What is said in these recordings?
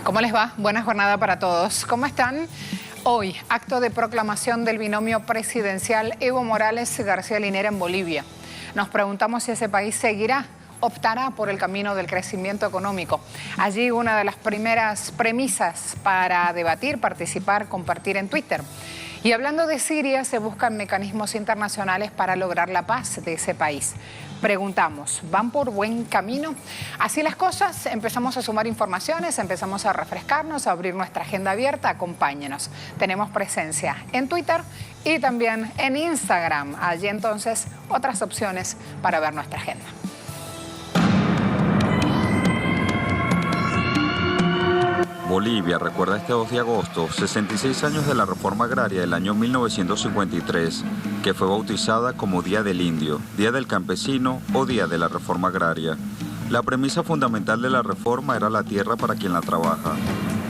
¿Cómo les va? Buena jornada para todos. ¿Cómo están? Hoy, acto de proclamación del binomio presidencial Evo Morales-García Linera en Bolivia. Nos preguntamos si ese país optará por el camino del crecimiento económico. Allí una de las primeras premisas para debatir, participar, compartir en Twitter. Y hablando de Siria, se buscan mecanismos internacionales para lograr la paz de ese país. Preguntamos, ¿van por buen camino? Así las cosas, empezamos a sumar informaciones, empezamos a refrescarnos, a abrir nuestra agenda abierta. Acompáñenos. Tenemos presencia en Twitter y también en Instagram. Allí entonces otras opciones para ver nuestra agenda. Bolivia recuerda este 2 de agosto 66 años de la reforma agraria del año 1953, que fue bautizada como Día del Indio, Día del Campesino o Día de la Reforma Agraria. La premisa fundamental de la reforma era la tierra para quien la trabaja.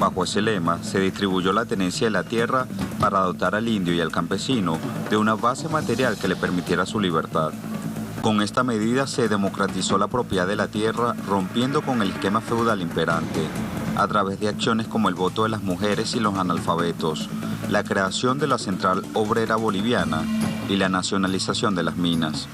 Bajo ese lema, se distribuyó la tenencia de la tierra para dotar al indio y al campesino de una base material que le permitiera su libertad. Con esta medida se democratizó la propiedad de la tierra, rompiendo con el esquema feudal imperante, a través de acciones como el voto de las mujeres y los analfabetos, la creación de la Central Obrera Boliviana y la nacionalización de las minas.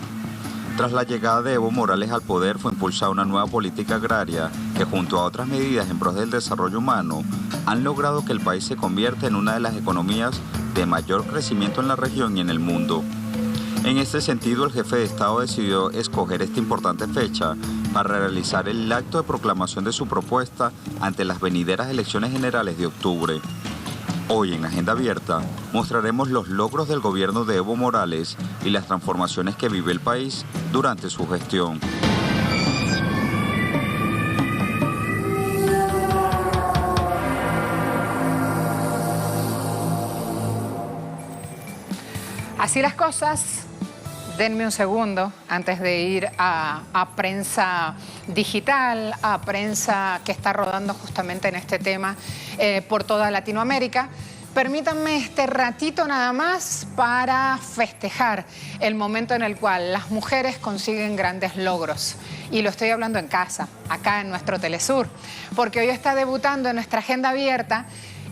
Tras la llegada de Evo Morales al poder fue impulsada una nueva política agraria que, junto a otras medidas en pro del desarrollo humano, han logrado que el país se convierta en una de las economías de mayor crecimiento en la región y en el mundo. En este sentido, el jefe de Estado decidió escoger esta importante fecha para realizar el acto de proclamación de su propuesta ante las venideras elecciones generales de octubre. Hoy en Agenda Abierta mostraremos los logros del gobierno de Evo Morales y las transformaciones que vive el país durante su gestión. Así las cosas. Denme un segundo antes de ir a prensa digital, a prensa que está rodando justamente en este tema por toda Latinoamérica. Permítanme este ratito nada más para festejar el momento en el cual las mujeres consiguen grandes logros. Y lo estoy hablando en casa, acá en nuestro Telesur, porque hoy está debutando en nuestra agenda abierta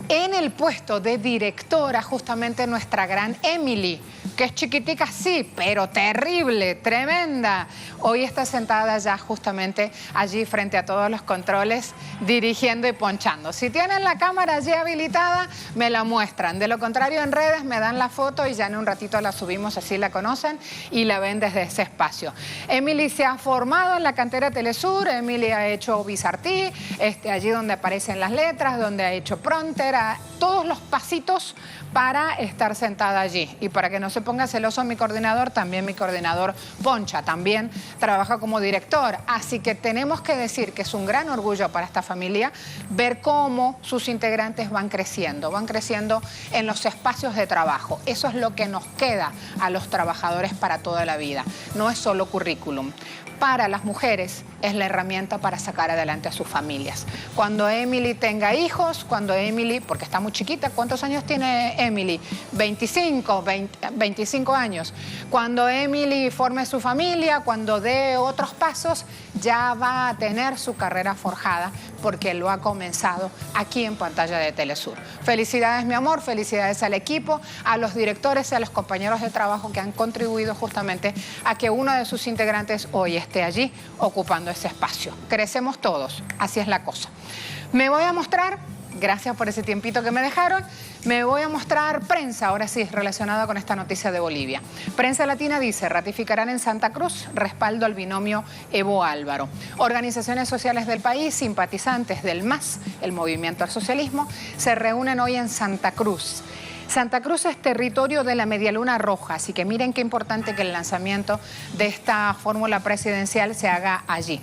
en el puesto de directora justamente nuestra gran Emily, que es chiquitica sí, pero terrible, tremenda. Hoy está sentada ya justamente allí frente a todos los controles, dirigiendo y ponchando. Si tienen la cámara allí habilitada, me la muestran. De lo contrario, en redes me dan la foto y ya en un ratito la subimos, así la conocen y la ven desde ese espacio. Emily se ha formado en la cantera Telesur, Emily ha hecho Bizartí, allí donde aparecen las letras, donde ha hecho Pronter, todos los pasitos para estar sentada allí. Y para que no se ponga celoso mi coordinador, también mi coordinador Poncha, también trabaja como director. Así que tenemos que decir que es un gran orgullo para esta familia ver cómo sus integrantes van creciendo en los espacios de trabajo. Eso es lo que nos queda a los trabajadores para toda la vida. No es solo currículum. Para las mujeres es la herramienta para sacar adelante a sus familias. Cuando Emily tenga hijos, cuando Emily, porque está muy chiquita, ¿cuántos años tiene Emily? 25 años. Cuando Emily forme su familia, cuando dé otros pasos, ya va a tener su carrera forjada porque lo ha comenzado aquí en pantalla de Telesur. Felicidades, mi amor, felicidades al equipo, a los directores y a los compañeros de trabajo que han contribuido justamente a que uno de sus integrantes hoy esté allí ocupando ese espacio. Crecemos todos, así es la cosa. Me voy a mostrar, gracias por ese tiempito que me dejaron, me voy a mostrar prensa, ahora sí, relacionada con esta noticia de Bolivia. Prensa Latina dice, ratificarán en Santa Cruz respaldo al binomio Evo Álvaro. Organizaciones sociales del país, simpatizantes del MAS, el Movimiento al Socialismo, se reúnen hoy en Santa Cruz. Santa Cruz es territorio de la Medialuna Roja, así que miren qué importante que el lanzamiento de esta fórmula presidencial se haga allí.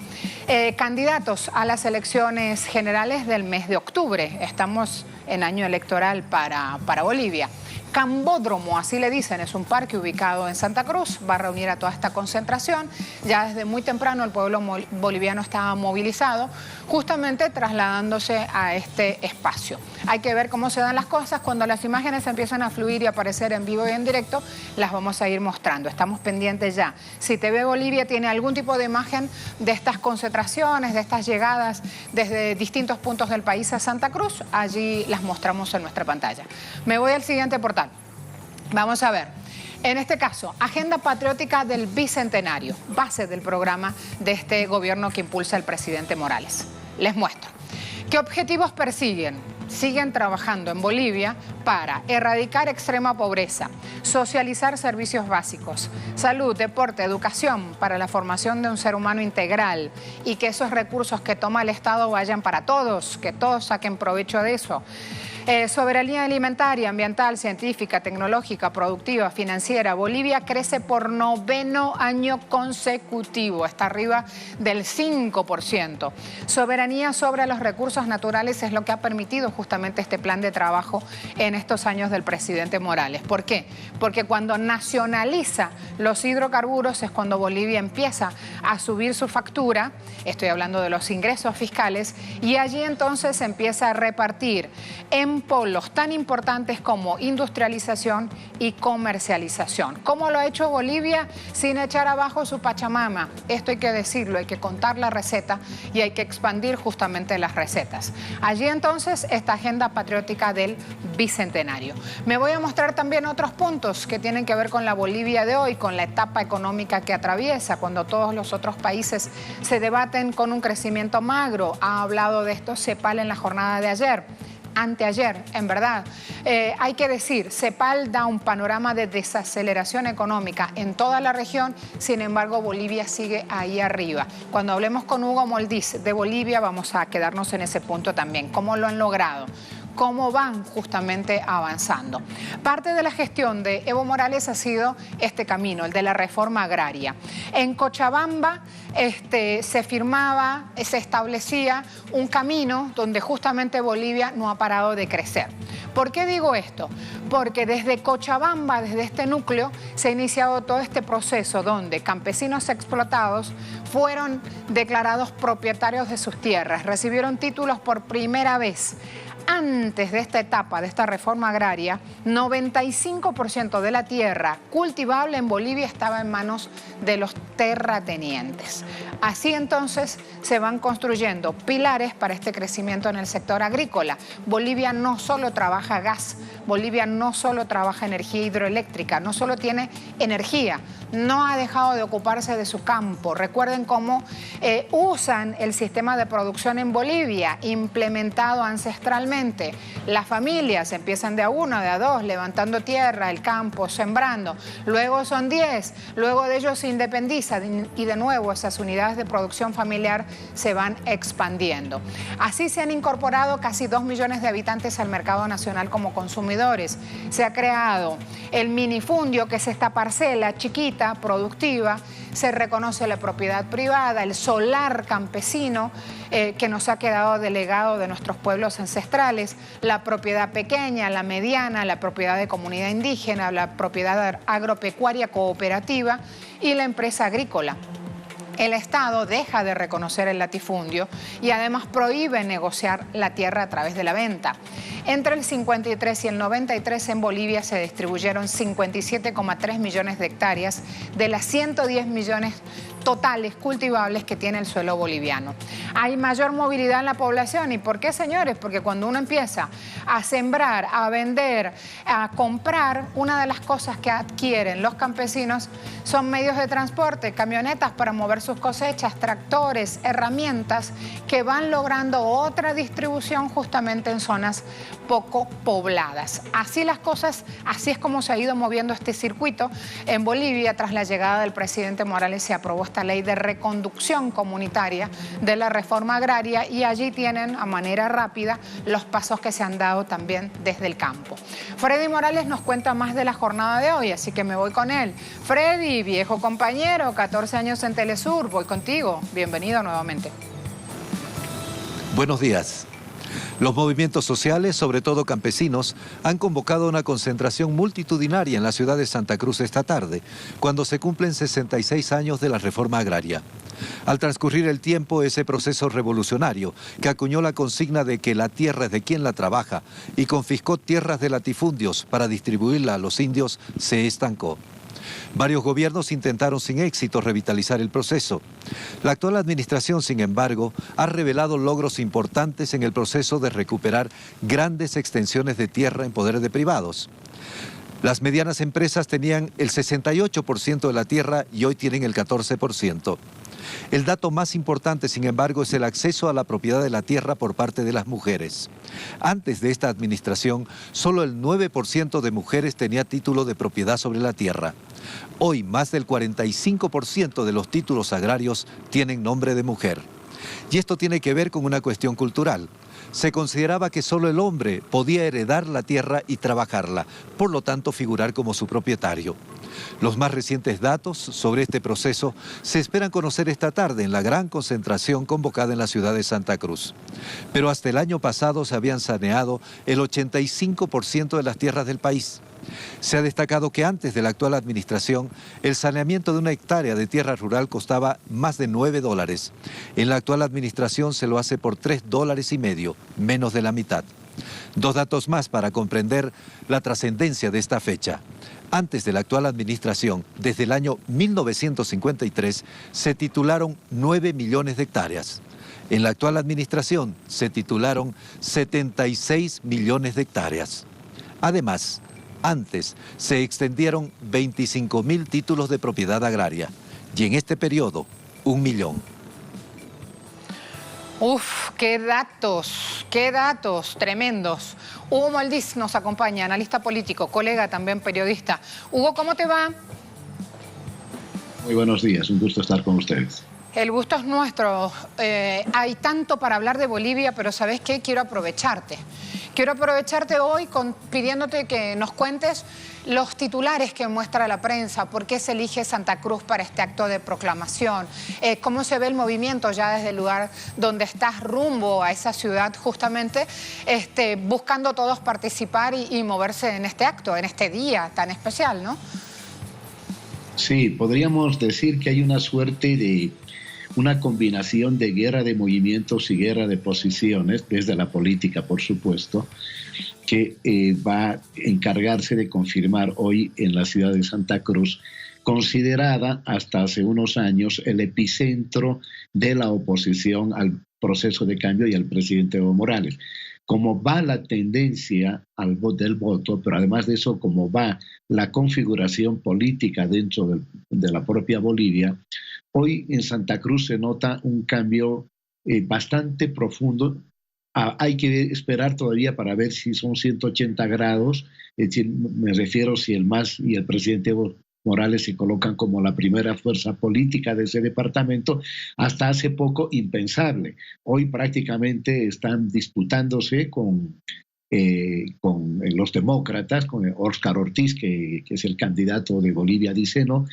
Candidatos a las elecciones generales del mes de octubre. Estamos en año electoral para Bolivia. Cambódromo, así le dicen, es un parque ubicado en Santa Cruz, va a reunir a toda esta concentración. Ya desde muy temprano el pueblo boliviano estaba movilizado, justamente trasladándose a este espacio. Hay que ver cómo se dan las cosas. Cuando las imágenes empiezan a fluir y aparecer en vivo y en directo, las vamos a ir mostrando. Estamos pendientes ya. Si TV Bolivia tiene algún tipo de imagen de estas concentraciones, de estas llegadas desde distintos puntos del país a Santa Cruz, allí las mostramos en nuestra pantalla. Me voy al siguiente portal. Vamos a ver. En este caso, Agenda Patriótica del Bicentenario, base del programa de este gobierno que impulsa el presidente Morales. Les muestro. ¿Qué objetivos persiguen? Siguen trabajando en Bolivia para erradicar extrema pobreza, socializar servicios básicos, salud, deporte, educación, para la formación de un ser humano integral y que esos recursos que toma el Estado vayan para todos, que todos saquen provecho de eso. Soberanía alimentaria, ambiental, científica, tecnológica, productiva, financiera. Bolivia crece por 9º año consecutivo, está arriba del 5%. Soberanía sobre los recursos naturales es lo que ha permitido justamente este plan de trabajo en estos años del presidente Morales. ¿Por qué? Porque cuando nacionaliza los hidrocarburos es cuando Bolivia empieza a subir su factura, estoy hablando de los ingresos fiscales, y allí entonces empieza a repartir en polos tan importantes como industrialización y comercialización. ¿Cómo lo ha hecho Bolivia sin echar abajo su Pachamama? Esto hay que decirlo, hay que contar la receta y hay que expandir justamente las recetas. Allí entonces esta agenda patriótica del Bicentenario. Me voy a mostrar también otros puntos que tienen que ver con la Bolivia de hoy, con la etapa económica que atraviesa, cuando todos los otros países se debaten con un crecimiento magro. Ha hablado de esto CEPAL en la jornada de ayer. Anteayer, en verdad. Hay que decir, CEPAL da un panorama de desaceleración económica en toda la región, sin embargo Bolivia sigue ahí arriba. Cuando hablemos con Hugo Moldiz de Bolivia vamos a quedarnos en ese punto también. ¿Cómo lo han logrado? Cómo van justamente avanzando. Parte de la gestión de Evo Morales ha sido este camino, el de la reforma agraria. En Cochabamba se firmaba, se establecía un camino donde justamente Bolivia no ha parado de crecer. ¿Por qué digo esto? Porque desde Cochabamba, desde este núcleo, se ha iniciado todo este proceso donde campesinos explotados fueron declarados propietarios de sus tierras, recibieron títulos por primera vez. Antes de esta etapa, de esta reforma agraria, 95% de la tierra cultivable en Bolivia estaba en manos de los terratenientes. Así entonces se van construyendo pilares para este crecimiento en el sector agrícola. Bolivia no solo trabaja gas, Bolivia no solo trabaja energía hidroeléctrica, no solo tiene energía, no ha dejado de ocuparse de su campo. Recuerden cómo usan el sistema de producción en Bolivia, implementado ancestralmente. Las familias empiezan de a 1, de a 2, levantando tierra, el campo, sembrando. Luego son 10, luego de ellos se independizan y de nuevo esas unidades de producción familiar se van expandiendo. Así se han incorporado casi 2 millones de habitantes al mercado nacional como consumidores. Se ha creado el minifundio, que es esta parcela chiquita, productiva. Se reconoce la propiedad privada, el solar campesino que nos ha quedado delegado de nuestros pueblos ancestrales, la propiedad pequeña, la mediana, la propiedad de comunidad indígena, la propiedad agropecuaria cooperativa y la empresa agrícola. El Estado deja de reconocer el latifundio y además prohíbe negociar la tierra a través de la venta. Entre el 53 y el 93 en Bolivia se distribuyeron 57,3 millones de hectáreas de las 110 millones totales cultivables que tiene el suelo boliviano. Hay mayor movilidad en la población. ¿Y por qué, señores? Porque cuando uno empieza a sembrar, a vender, a comprar, una de las cosas que adquieren los campesinos son medios de transporte, camionetas para mover sus cosechas, tractores, herramientas que van logrando otra distribución justamente en zonas poco pobladas. Así las cosas, así es como se ha ido moviendo este circuito. En Bolivia, tras la llegada del presidente Morales, se aprobó esta ley de reconducción comunitaria de la reforma agraria y allí tienen a manera rápida los pasos que se han dado también desde el campo. Freddy Morales nos cuenta más de la jornada de hoy, así que me voy con él. Freddy, viejo compañero, 14 años en Telesur, voy contigo. Bienvenido nuevamente. Buenos días. Los movimientos sociales, sobre todo campesinos, han convocado una concentración multitudinaria en la ciudad de Santa Cruz esta tarde, cuando se cumplen 66 años de la reforma agraria. Al transcurrir el tiempo, ese proceso revolucionario, que acuñó la consigna de que la tierra es de quien la trabaja y confiscó tierras de latifundios para distribuirla a los indios, se estancó. Varios gobiernos intentaron sin éxito revitalizar el proceso. La actual administración, sin embargo, ha revelado logros importantes en el proceso de recuperar grandes extensiones de tierra en poder de privados. Las medianas empresas tenían el 68% de la tierra y hoy tienen el 14%. El dato más importante, sin embargo, es el acceso a la propiedad de la tierra por parte de las mujeres. Antes de esta administración, solo el 9% de mujeres tenía título de propiedad sobre la tierra. Hoy, más del 45% de los títulos agrarios tienen nombre de mujer. Y esto tiene que ver con una cuestión cultural. Se consideraba que solo el hombre podía heredar la tierra y trabajarla, por lo tanto figurar como su propietario. Los más recientes datos sobre este proceso se esperan conocer esta tarde en la gran concentración convocada en la ciudad de Santa Cruz. Pero hasta el año pasado se habían saneado el 85% de las tierras del país. Se ha destacado que antes de la actual administración, el saneamiento de una hectárea de tierra rural costaba más de $9. En la actual administración se lo hace por $3,50, menos de la mitad. Dos datos más para comprender la trascendencia de esta fecha. Antes de la actual administración, desde el año 1953, se titularon 9 millones de hectáreas. En la actual administración se titularon 76 millones de hectáreas. Además, antes se extendieron 25.000 títulos de propiedad agraria y en este periodo 1 millón. Uf, qué datos tremendos. Hugo Maldiz nos acompaña, analista político, colega también periodista. Hugo, ¿cómo te va? Muy buenos días, un gusto estar con ustedes. El gusto es nuestro. Hay tanto para hablar de Bolivia, pero ¿sabes qué? Quiero aprovecharte. Quiero aprovecharte hoy pidiéndote que nos cuentes los titulares que muestra la prensa, por qué se elige Santa Cruz para este acto de proclamación, cómo se ve el movimiento ya desde el lugar donde estás rumbo a esa ciudad justamente, buscando todos participar y moverse en este acto, en este día tan especial, ¿no? Sí, podríamos decir que hay una suerte de una combinación de guerra de movimientos y guerra de posiciones, desde la política, por supuesto, que va a encargarse de confirmar hoy en la ciudad de Santa Cruz, considerada hasta hace unos años el epicentro de la oposición al proceso de cambio y al presidente Evo Morales. Como va la tendencia del voto, pero además de eso, como va la configuración política dentro de la propia Bolivia, hoy en Santa Cruz se nota un cambio bastante profundo. Hay que esperar todavía para ver si son 180 grados, es decir, me refiero si el MAS y el presidente Evo Morales se colocan como la primera fuerza política de ese departamento, hasta hace poco impensable. Hoy prácticamente están disputándose con los demócratas, con Óscar Ortiz, que es el candidato de Bolivia, dice, ¿no?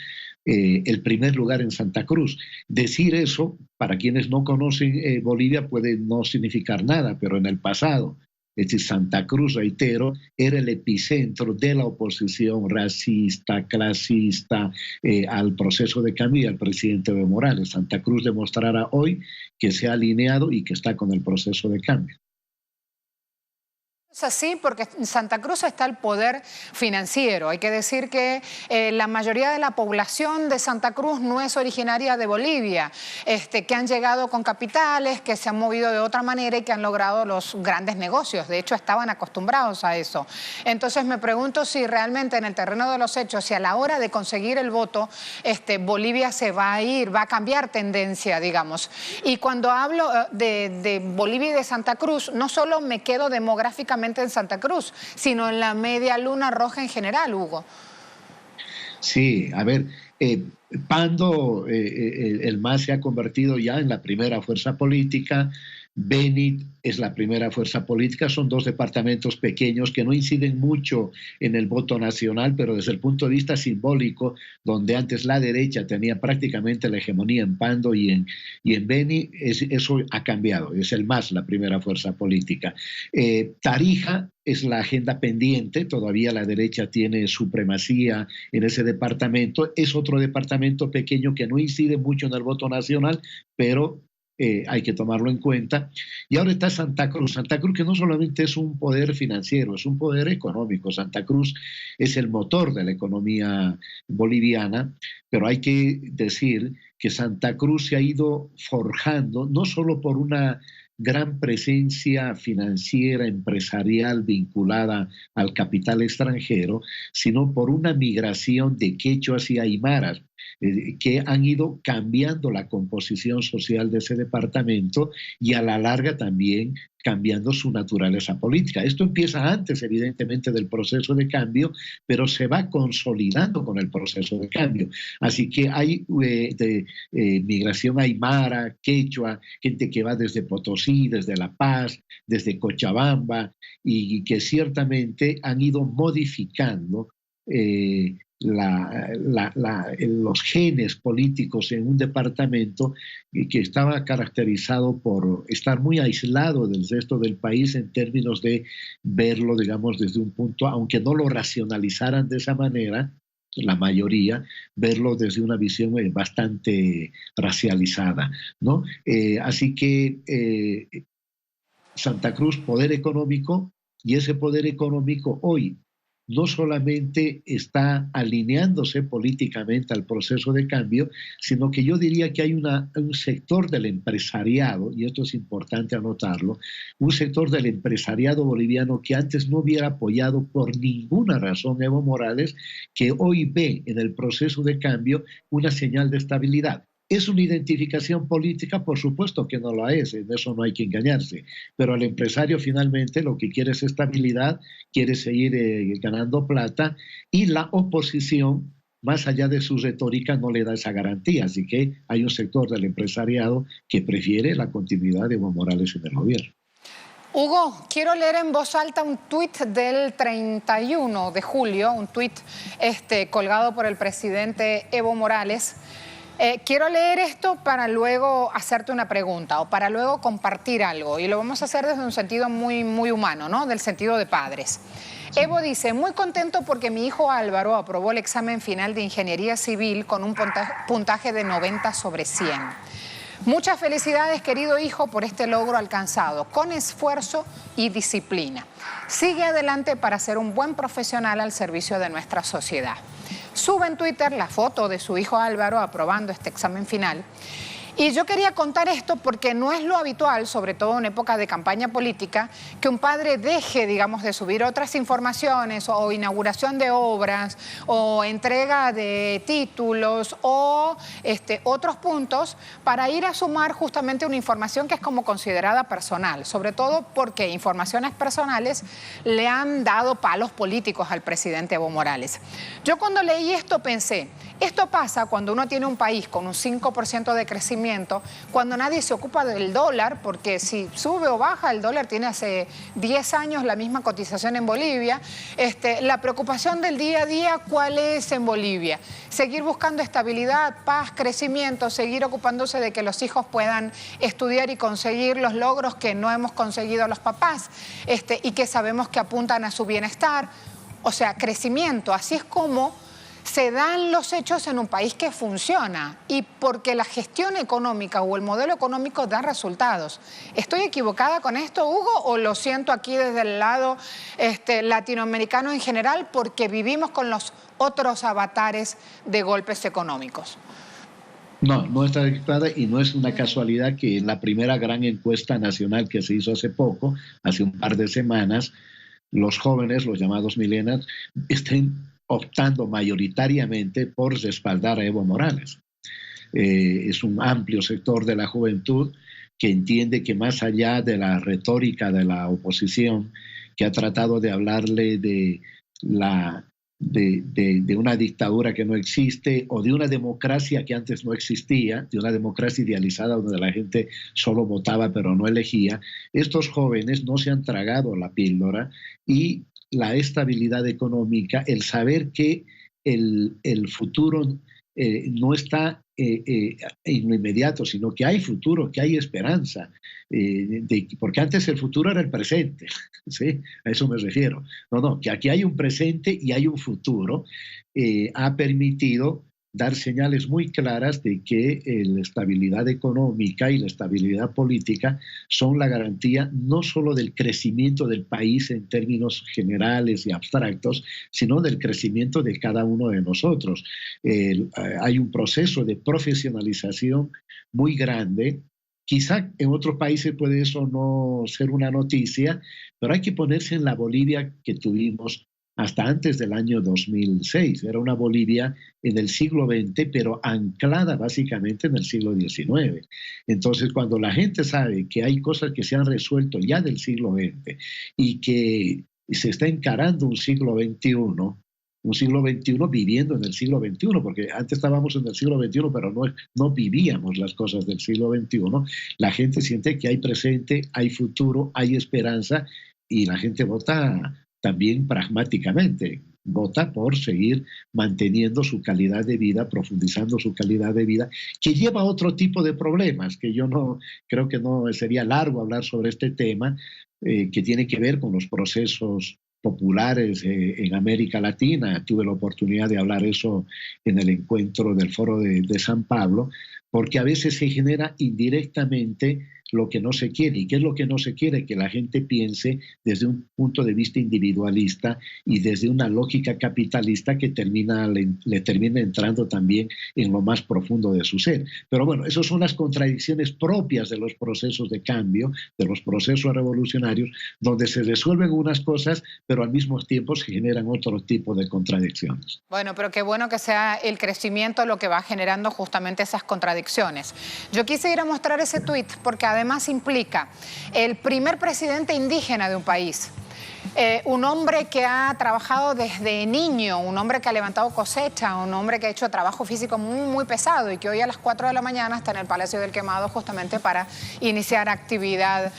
El primer lugar en Santa Cruz. Decir eso, para quienes no conocen Bolivia, puede no significar nada, pero en el pasado, es decir, Santa Cruz, reitero, era el epicentro de la oposición racista, clasista, al proceso de cambio y al presidente Evo Morales. Santa Cruz demostrará hoy que se ha alineado y que está con el proceso de cambio. Es así porque en Santa Cruz está el poder financiero. Hay que decir que la mayoría de la población de Santa Cruz no es originaria de Bolivia, que han llegado con capitales, que se han movido de otra manera y que han logrado los grandes negocios. De hecho, estaban acostumbrados a eso. Entonces me pregunto si realmente en el terreno de los hechos, si a la hora de conseguir el voto, Bolivia se va a ir, va a cambiar tendencia, digamos. Y cuando hablo de Bolivia y de Santa Cruz, no solo me quedo demográficamente en Santa Cruz, sino en la media luna roja en general, Hugo. Sí, a ver, Pando, el MAS se ha convertido ya en la primera fuerza política, Beni es la primera fuerza política, son dos departamentos pequeños que no inciden mucho en el voto nacional, pero desde el punto de vista simbólico, donde antes la derecha tenía prácticamente la hegemonía en Pando y en Beni, eso ha cambiado, es el MAS la primera fuerza política. Tarija es la agenda pendiente, todavía la derecha tiene supremacía en ese departamento, es otro departamento pequeño que no incide mucho en el voto nacional, pero hay que tomarlo en cuenta. Y ahora está Santa Cruz, que no solamente es un poder financiero, es un poder económico. Santa Cruz es el motor de la economía boliviana, pero hay que decir que Santa Cruz se ha ido forjando, no solo por una gran presencia financiera, empresarial vinculada al capital extranjero, sino por una migración de quechuas y aymaras que han ido cambiando la composición social de ese departamento y a la larga también cambiando su naturaleza política. Esto empieza antes, evidentemente, del proceso de cambio, pero se va consolidando con el proceso de cambio. Así que hay migración aymara, quechua, gente que va desde Potosí, desde La Paz, desde Cochabamba, y que ciertamente han ido modificando los genes políticos en un departamento que estaba caracterizado por estar muy aislado del resto del país en términos de verlo, digamos, desde un punto, aunque no lo racionalizaran de esa manera, la mayoría, verlo desde una visión bastante racializada, ¿no? Así que Santa Cruz, poder económico, y ese poder económico hoy no solamente está alineándose políticamente al proceso de cambio, sino que yo diría que hay un sector del empresariado, y esto es importante anotarlo, un sector del empresariado boliviano que antes no hubiera apoyado por ninguna razón Evo Morales, que hoy ve en el proceso de cambio una señal de estabilidad. ¿Es una identificación política? Por supuesto que no la es, en eso no hay que engañarse, pero el empresario finalmente lo que quiere es estabilidad, quiere seguir ganando plata, y la oposición, más allá de su retórica, no le da esa garantía, así que hay un sector del empresariado que prefiere la continuidad de Evo Morales en el gobierno. Hugo, quiero leer en voz alta un tuit del 31 de julio, un tuit colgado por el presidente Evo Morales. Quiero leer esto para luego hacerte una pregunta o para luego compartir algo, y lo vamos a hacer desde un sentido muy, muy humano, ¿no? Del sentido de padres. Sí. Evo dice: muy contento porque mi hijo Álvaro aprobó el examen final de Ingeniería Civil con un puntaje de 90 sobre 100. Muchas felicidades, querido hijo, por este logro alcanzado, con esfuerzo y disciplina. Sigue adelante para ser un buen profesional al servicio de nuestra sociedad. Sube en Twitter la foto de su hijo Álvaro aprobando este examen final. Y yo quería contar esto porque no es lo habitual, sobre todo en época de campaña política, que un padre deje, digamos, de subir otras informaciones o inauguración de obras o entrega de títulos o otros puntos para ir a sumar justamente una información que es como considerada personal, sobre todo porque informaciones personales le han dado palos políticos al presidente Evo Morales. Yo cuando leí esto pensé, esto pasa cuando uno tiene un país con un 5% de crecimiento, cuando nadie se ocupa del dólar, porque si sube o baja, el dólar tiene hace 10 años la misma cotización en Bolivia. La preocupación del día a día, ¿cuál es en Bolivia? Seguir buscando estabilidad, paz, crecimiento, seguir ocupándose de que los hijos puedan estudiar y conseguir los logros que no hemos conseguido los papás y que sabemos que apuntan a su bienestar. O sea, crecimiento, así es como se dan los hechos en un país que funciona y porque la gestión económica o el modelo económico da resultados. ¿Estoy equivocada con esto, Hugo, o lo siento aquí desde el lado latinoamericano en general porque vivimos con los otros avatares de golpes económicos? No, no está equivocada, y no es una casualidad que en la primera gran encuesta nacional que se hizo hace poco, hace un par de semanas, los jóvenes, los llamados millennials, estén optando mayoritariamente por respaldar a Evo Morales. Es un amplio sector de la juventud que entiende que más allá de la retórica de la oposición, que ha tratado de hablarle de la de una dictadura que no existe o de una democracia que antes no existía, de una democracia idealizada donde la gente solo votaba pero no elegía. Estos jóvenes no se han tragado la píldora y la estabilidad económica, el saber que el futuro no está en lo inmediato, sino que hay futuro, que hay esperanza, porque antes el futuro era el presente, ¿sí? A eso me refiero. No, que aquí hay un presente y hay un futuro, ha permitido dar señales muy claras de que la estabilidad económica y la estabilidad política son la garantía no solo del crecimiento del país en términos generales y abstractos, sino del crecimiento de cada uno de nosotros. Hay un proceso de profesionalización muy grande. Quizá en otros países puede eso no ser una noticia, pero hay que ponerse en la Bolivia que tuvimos hasta antes del año 2006. Era una Bolivia en el siglo XX, pero anclada básicamente en el siglo XIX. Entonces, cuando la gente sabe que hay cosas que se han resuelto ya del siglo XX y que se está encarando un siglo XXI viviendo en el siglo XXI, porque antes estábamos en el siglo XXI, pero no vivíamos las cosas del siglo XXI, la gente siente que hay presente, hay futuro, hay esperanza, y la gente vota también pragmáticamente, vota por seguir manteniendo su calidad de vida, profundizando su calidad de vida, que lleva a otro tipo de problemas, que yo no creo que no sería largo hablar sobre este tema, que tiene que ver con los procesos populares en América Latina. Tuve la oportunidad de hablar eso en el encuentro del Foro de San Pablo, porque a veces se genera indirectamente lo que no se quiere. ¿Y qué es lo que no se quiere? Que la gente piense desde un punto de vista individualista y desde una lógica capitalista que le termina entrando también en lo más profundo de su ser. Pero bueno, esas son las contradicciones propias de los procesos de cambio, de los procesos revolucionarios, donde se resuelven unas cosas, pero al mismo tiempo se generan otro tipo de contradicciones. Bueno, pero qué bueno que sea el crecimiento lo que va generando justamente esas contradicciones. Yo quise ir a mostrar ese tuit porque además implica el primer presidente indígena de un país. Un hombre que ha trabajado desde niño, un hombre que ha levantado cosecha, un hombre que ha hecho trabajo físico muy, muy pesado y que hoy a las 4 de la mañana está en el Palacio del Quemado justamente para iniciar actividad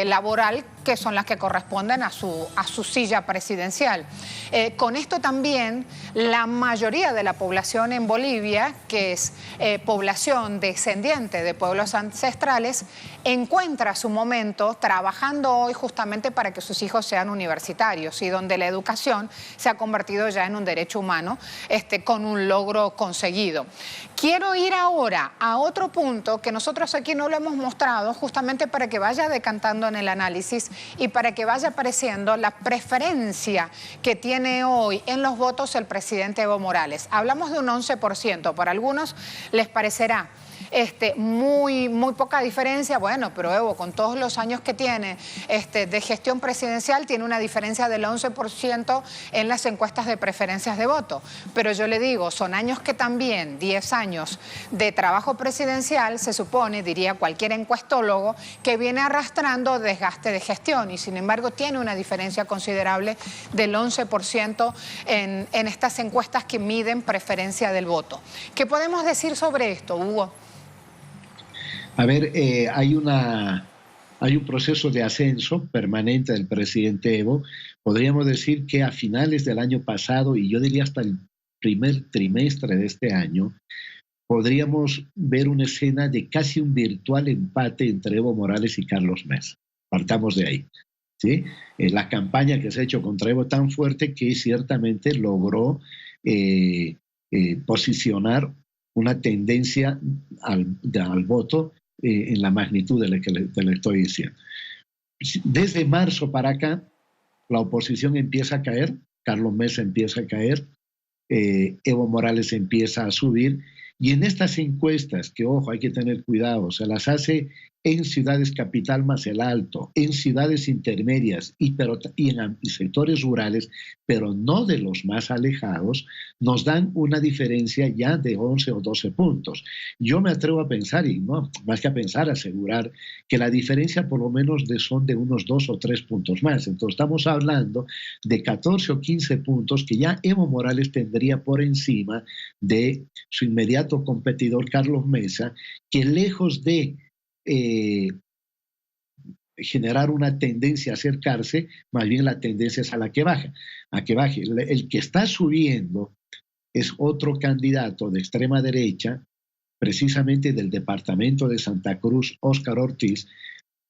laboral, que son las que corresponden a su silla presidencial. Con esto también la mayoría de la población en Bolivia, que es población descendiente de pueblos ancestrales, encuentra su momento trabajando hoy justamente para que sus hijos sean universitarios y donde la educación se ha convertido ya en un derecho humano con un logro conseguido. Quiero ir ahora a otro punto que nosotros aquí no lo hemos mostrado justamente para que vaya decantando en el análisis y para que vaya apareciendo la preferencia que tiene hoy en los votos el presidente Evo Morales. Hablamos de un 11%, para algunos les parecerá muy poca diferencia. Bueno, pero Evo, con todos los años que tiene de gestión presidencial, tiene una diferencia del 11% en las encuestas de preferencias de voto. Pero yo le digo, son años que también, 10 años de trabajo presidencial, se supone, diría cualquier encuestólogo, que viene arrastrando desgaste de gestión y sin embargo tiene una diferencia considerable del 11% en estas encuestas que miden preferencia del voto. ¿Qué podemos decir sobre esto, Hugo? A ver, hay un proceso de ascenso permanente del presidente Evo. Podríamos decir que a finales del año pasado, y yo diría hasta el primer trimestre de este año, podríamos ver una escena de casi un virtual empate entre Evo Morales y Carlos Mesa. Partamos de ahí, ¿sí? La campaña que se ha hecho contra Evo tan fuerte que ciertamente logró posicionar una tendencia al voto en la magnitud de la que le estoy diciendo. Desde marzo para acá, la oposición empieza a caer, Carlos Mesa empieza a caer, Evo Morales empieza a subir, y en estas encuestas, que ojo, hay que tener cuidado, se las hace en ciudades capital más el alto, en ciudades intermedias y en sectores rurales, pero no de los más alejados, nos dan una diferencia ya de 11 o 12 puntos. Yo me atrevo a pensar, y no más que a pensar, asegurar que la diferencia por lo menos son de unos 2 o 3 puntos más. Entonces estamos hablando de 14 o 15 puntos que ya Evo Morales tendría por encima de su inmediato competidor Carlos Mesa, que lejos de generar una tendencia a acercarse, más bien la tendencia es a la que baja, a que baje. El que está subiendo es otro candidato de extrema derecha, precisamente del departamento de Santa Cruz, Óscar Ortiz,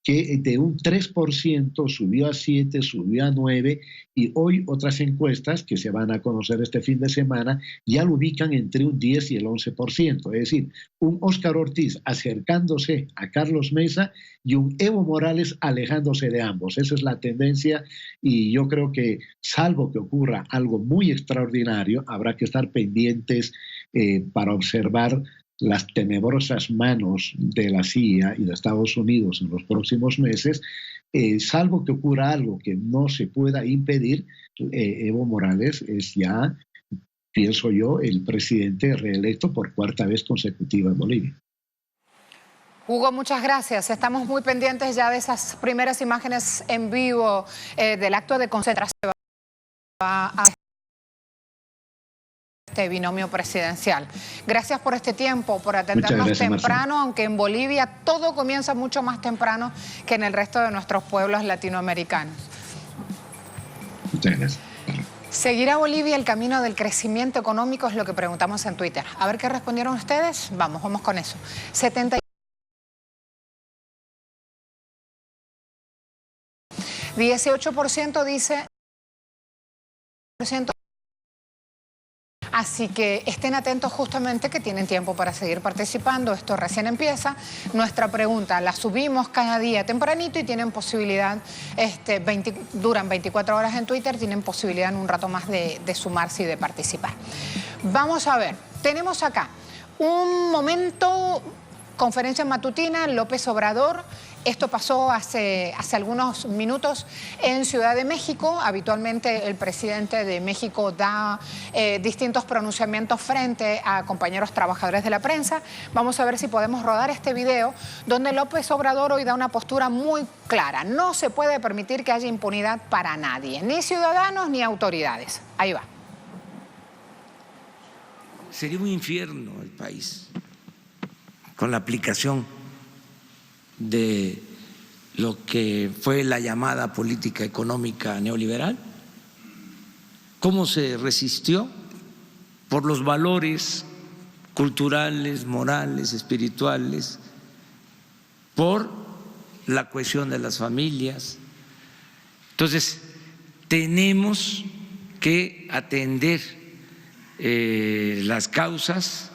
que de un 3% subió a 7, subió a 9, y hoy otras encuestas que se van a conocer este fin de semana ya lo ubican entre un 10 y el 11%. Es decir, un Óscar Ortiz acercándose a Carlos Mesa y un Evo Morales alejándose de ambos. Esa es la tendencia, y yo creo que, salvo que ocurra algo muy extraordinario, habrá que estar pendientes para observar las tenebrosas manos de la CIA y de Estados Unidos en los próximos meses. Salvo que ocurra algo que no se pueda impedir, Evo Morales es ya, pienso yo, el presidente reelecto por 4ª vez consecutiva en Bolivia. Hugo, muchas gracias. Estamos muy pendientes ya de esas primeras imágenes en vivo del acto de concentración a este binomio presidencial. Gracias por este tiempo, por atendernos temprano, Marcelo. Aunque en Bolivia todo comienza mucho más temprano que en el resto de nuestros pueblos latinoamericanos. Muchas gracias. ¿Seguirá Bolivia el camino del crecimiento económico? Es lo que preguntamos en Twitter. A ver qué respondieron ustedes. Vamos con eso. 18% dice... Así que estén atentos justamente, que tienen tiempo para seguir participando. Esto recién empieza. Nuestra pregunta la subimos cada día tempranito y tienen posibilidad, duran 24 horas en Twitter, tienen posibilidad en un rato más de sumarse y de participar. Vamos a ver, tenemos acá un momento, conferencia matutina, López Obrador. Esto pasó hace algunos minutos en Ciudad de México. Habitualmente el presidente de México da distintos pronunciamientos frente a compañeros trabajadores de la prensa. Vamos a ver si podemos rodar este video donde López Obrador hoy da una postura muy clara. No se puede permitir que haya impunidad para nadie, ni ciudadanos ni autoridades. Ahí va. Sería un infierno el país con la aplicación de lo que fue la llamada política económica neoliberal. ¿Cómo se resistió? Por los valores culturales, morales, espirituales, por la cohesión de las familias. Entonces, tenemos que atender las causas,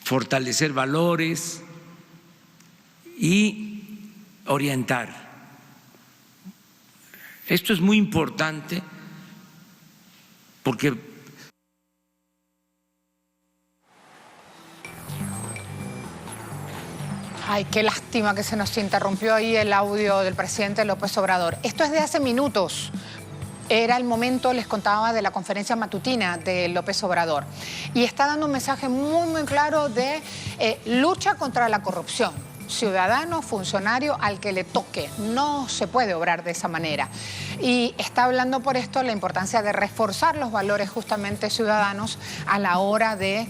fortalecer valores y orientar. Esto es muy importante porque ay, qué lástima que se nos interrumpió ahí el audio del presidente López Obrador. Esto es de hace minutos. Era el momento, les contaba, de la conferencia matutina de López Obrador. Y está dando un mensaje muy, muy claro de lucha contra la corrupción. Ciudadano, funcionario, al que le toque. No se puede obrar de esa manera. Y está hablando por esto la importancia de reforzar los valores justamente ciudadanos a la hora de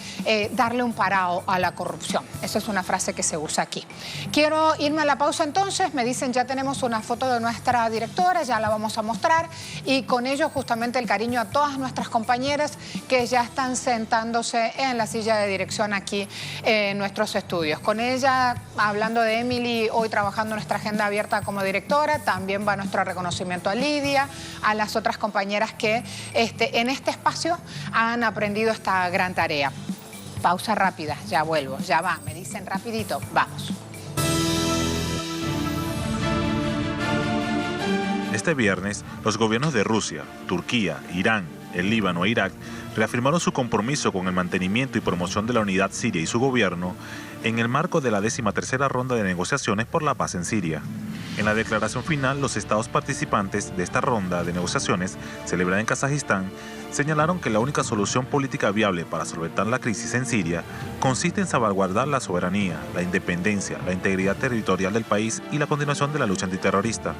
darle un parado a la corrupción. Esa es una frase que se usa aquí. Quiero irme a la pausa entonces. Me dicen ya tenemos una foto de nuestra directora, ya la vamos a mostrar. Y con ello justamente el cariño a todas nuestras compañeras que ya están sentándose en la silla de dirección aquí en nuestros estudios. Con ella, hablando de Emily, hoy trabajando en nuestra agenda abierta como directora, también va nuestro reconocimiento a Lidia, a las otras compañeras que en este espacio han aprendido esta gran tarea. Pausa rápida, ya vuelvo, ya va, me dicen rapidito, vamos. Este viernes, los gobiernos de Rusia, Turquía, Irán, el Líbano e Irak reafirmaron su compromiso con el mantenimiento y promoción de la unidad siria y su gobierno en el marco de la 13ª ronda de negociaciones por la paz en Siria. En la declaración final, los estados participantes de esta ronda de negociaciones, celebrada en Kazajistán, señalaron que la única solución política viable para solventar la crisis en Siria consiste en salvaguardar la soberanía, la independencia, la integridad territorial del país y la continuación de la lucha antiterrorista.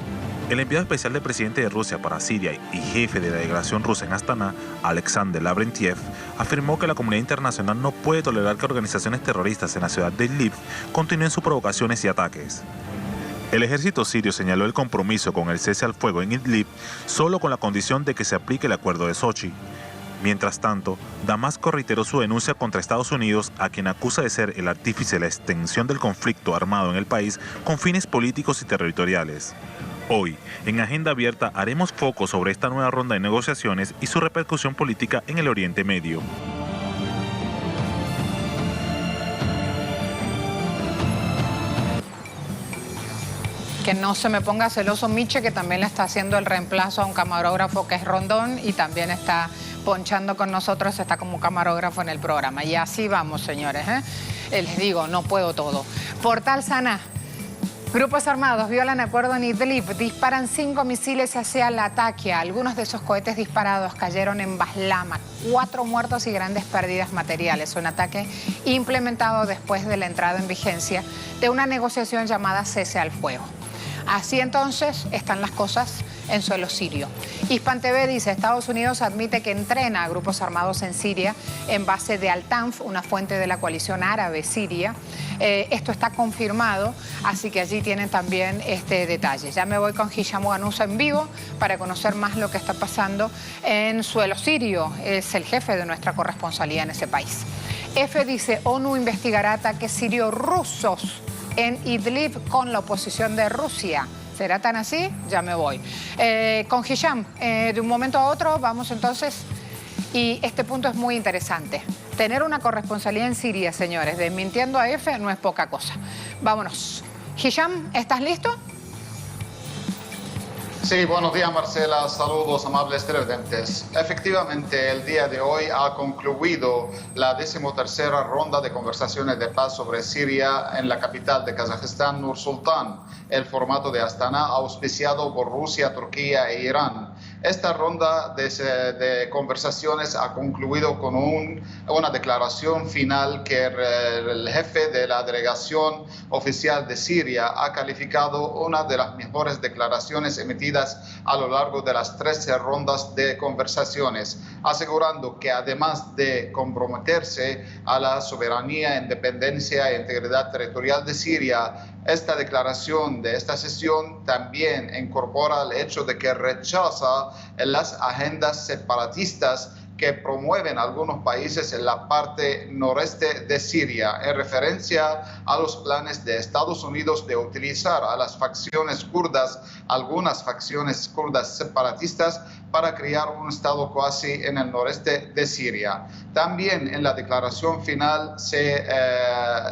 El enviado especial del presidente de Rusia para Siria y jefe de la delegación rusa en Astana, Alexander Lavrentiev, afirmó que la comunidad internacional no puede tolerar que organizaciones terroristas en la ciudad de Idlib continúen sus provocaciones y ataques. El ejército sirio señaló el compromiso con el cese al fuego en Idlib solo con la condición de que se aplique el acuerdo de Sochi. Mientras tanto, Damasco reiteró su denuncia contra Estados Unidos, a quien acusa de ser el artífice de la extensión del conflicto armado en el país con fines políticos y territoriales. Hoy, en Agenda Abierta, haremos foco sobre esta nueva ronda de negociaciones y su repercusión política en el Oriente Medio. Que no se me ponga celoso Miche, que también le está haciendo el reemplazo a un camarógrafo que es Rondón y también está ponchando con nosotros, está como camarógrafo en el programa. Y así vamos, señores, Les digo, no puedo todo. Portal Sana. Grupos armados violan acuerdo en Idlib, disparan 5 misiles hacia Latakia. Algunos de esos cohetes disparados cayeron en Baslama. 4 muertos y grandes pérdidas materiales. Un ataque implementado después de la entrada en vigencia de una negociación llamada cese al fuego. Así entonces están las cosas en suelo sirio. Hispan TV dice, Estados Unidos admite que entrena a grupos armados en Siria en base de Al-Tanf, una fuente de la coalición árabe siria. Esto está confirmado, así que allí tienen también este detalle. Ya me voy con Hisham Ganusa en vivo para conocer más lo que está pasando en suelo sirio. Es el jefe de nuestra corresponsalía en ese país. F dice, ONU investigará ataques sirio-rusos en Idlib con la oposición de Rusia. ¿Será tan así? Ya me voy. Con Hisham, de un momento a otro, vamos entonces, y este punto es muy interesante. Tener una corresponsalía en Siria, señores, desmintiendo a F no es poca cosa. Vámonos. Hisham, ¿estás listo? Sí, buenos días Marcela, saludos amables televidentes. Efectivamente, el día de hoy ha concluido la 13ª ronda de conversaciones de paz sobre Siria en la capital de Kazajistán, Nur Sultán, el formato de Astana auspiciado por Rusia, Turquía e Irán. Esta ronda de conversaciones ha concluido con una declaración final que el jefe de la delegación oficial de Siria ha calificado una de las mejores declaraciones emitidas a lo largo de las 13 rondas de conversaciones, asegurando que además de comprometerse a la soberanía, independencia e integridad territorial de Siria, esta declaración de esta sesión también incorpora el hecho de que rechaza las agendas separatistas que promueven algunos países en la parte noreste de Siria, en referencia a los planes de Estados Unidos de utilizar a las facciones kurdas, algunas facciones kurdas separatistas, para crear un estado cuasi en el noreste de Siria. También en la declaración final se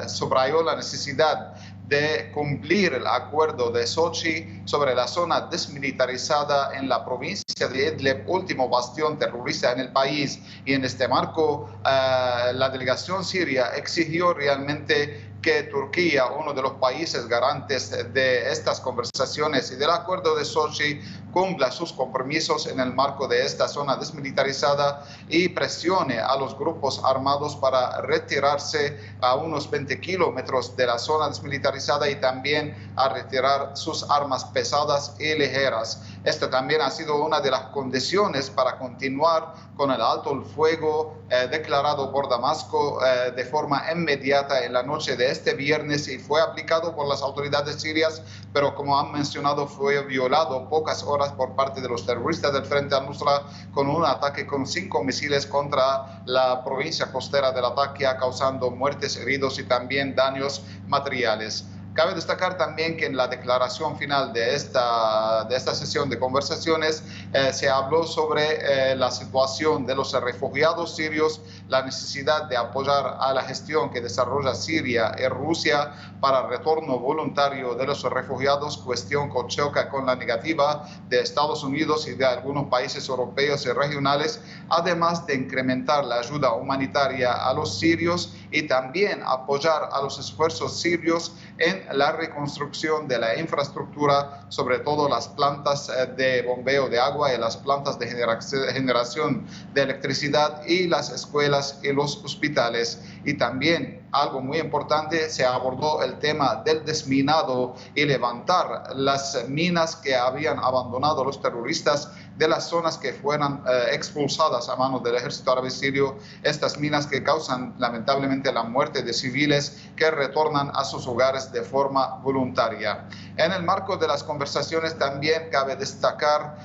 subrayó la necesidad de cumplir el acuerdo de Sochi sobre la zona desmilitarizada en la provincia de Idlib, último bastión terrorista en el país. Y en este marco, la delegación siria exigió realmente que Turquía, uno de los países garantes de estas conversaciones y del acuerdo de Sochi, cumpla sus compromisos en el marco de esta zona desmilitarizada y presione a los grupos armados para retirarse a unos 20 kilómetros de la zona desmilitarizada y también a retirar sus armas pesadas y ligeras. Esta también ha sido una de las condiciones para continuar con el alto el fuego declarado por Damasco de forma inmediata en la noche de este viernes y fue aplicado por las autoridades sirias, pero como han mencionado fue violado pocas horas por parte de los terroristas del Frente al-Nusra con un ataque con 5 misiles contra la provincia costera de Latakia, causando muertes, heridos y también daños materiales. Cabe destacar también que en la declaración final de esta sesión de conversaciones se habló sobre la situación de los refugiados sirios, la necesidad de apoyar a la gestión que desarrolla Siria y Rusia para el retorno voluntario de los refugiados, cuestión que choca con la negativa de Estados Unidos y de algunos países europeos y regionales, además de incrementar la ayuda humanitaria a los sirios y también apoyar a los esfuerzos sirios en la reconstrucción de la infraestructura, sobre todo las plantas de bombeo de agua y las plantas de generación de electricidad y las escuelas y los hospitales. Y también, algo muy importante, se abordó el tema del desminado y levantar las minas que habían abandonado los terroristas de las zonas que fueran expulsadas a manos del ejército árabe sirio, estas minas que causan lamentablemente la muerte de civiles que retornan a sus hogares de forma voluntaria. En el marco de las conversaciones también cabe destacar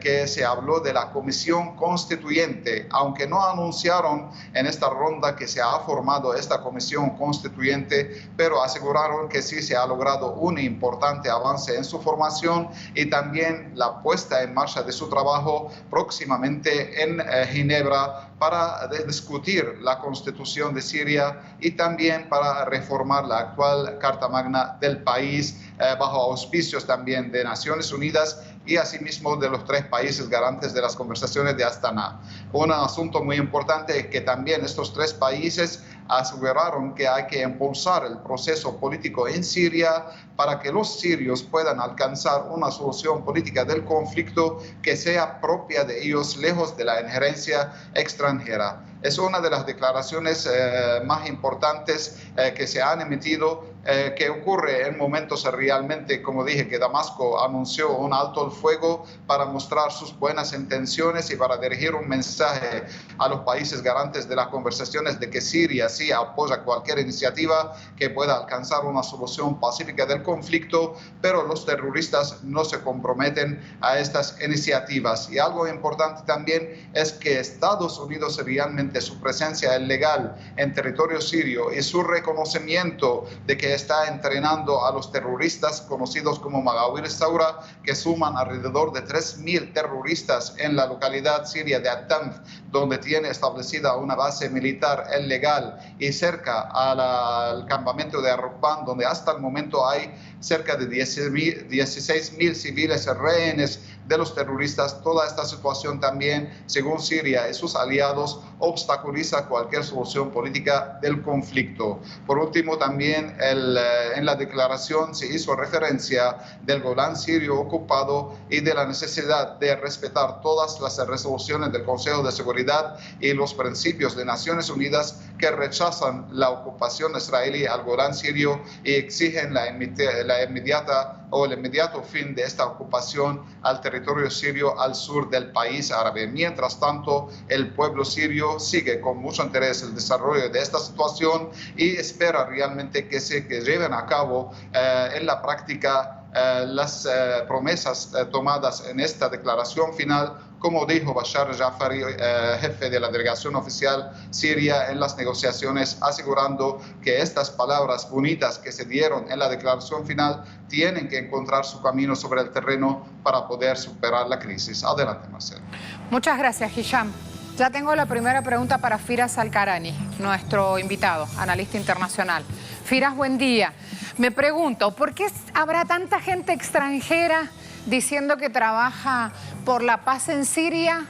que se habló de la comisión constituyente, aunque no anunciaron en esta ronda que se ha formado esta comisión constituyente, pero aseguraron que sí se ha logrado un importante avance en su formación y también la puesta en marcha de su trabajo próximamente en Ginebra para discutir la constitución de Siria y también para reformar la actual Carta Magna del país bajo auspicios también de Naciones Unidas y asimismo de los 3 países garantes de las conversaciones de Astana. Un asunto muy importante es que también estos 3 países aseguraron que hay que impulsar el proceso político en Siria para que los sirios puedan alcanzar una solución política del conflicto que sea propia de ellos, lejos de la injerencia extranjera. Es una de las declaraciones más importantes que se han emitido, que ocurre en momentos realmente, como dije, que Damasco anunció un alto el fuego para mostrar sus buenas intenciones y para dirigir un mensaje a los países garantes de las conversaciones de que Siria sí apoya cualquier iniciativa que pueda alcanzar una solución pacífica del conflicto, pero los terroristas no se comprometen a estas iniciativas. Y algo importante también es que Estados Unidos realmente su presencia ilegal en territorio sirio y su reconocimiento de que está entrenando a los terroristas conocidos como Magawir Saura, que suman alrededor de 3.000 terroristas en la localidad siria de Atanf, donde tiene establecida una base militar ilegal, y cerca al campamento de Arrukban, donde hasta el momento hay cerca de 16.000 civiles rehenes de los terroristas. Toda esta situación también, según Siria y sus aliados, obstaculiza cualquier solución política del conflicto. Por último, también en la declaración se hizo referencia del Golán sirio ocupado y de la necesidad de respetar todas las resoluciones del Consejo de Seguridad y los principios de Naciones Unidas que rechazan la ocupación israelí al Golán sirio y exigen el inmediato fin de esta ocupación al territorio sirio al sur del país árabe. Mientras tanto, el pueblo sirio sigue con mucho interés el desarrollo de esta situación y espera realmente que se lleven a cabo en la práctica las promesas tomadas en esta declaración final, como dijo Bashar Jafari, jefe de la delegación oficial siria en las negociaciones, asegurando que estas palabras bonitas que se dieron en la declaración final tienen que encontrar su camino sobre el terreno para poder superar la crisis. Adelante, Marcelo. Muchas gracias, Hisham. Ya tengo la primera pregunta para Firas Al-Karani, nuestro invitado, analista internacional. Firas, buen día. Me pregunto, ¿por qué habrá tanta gente extranjera diciendo que trabaja por la paz en Siria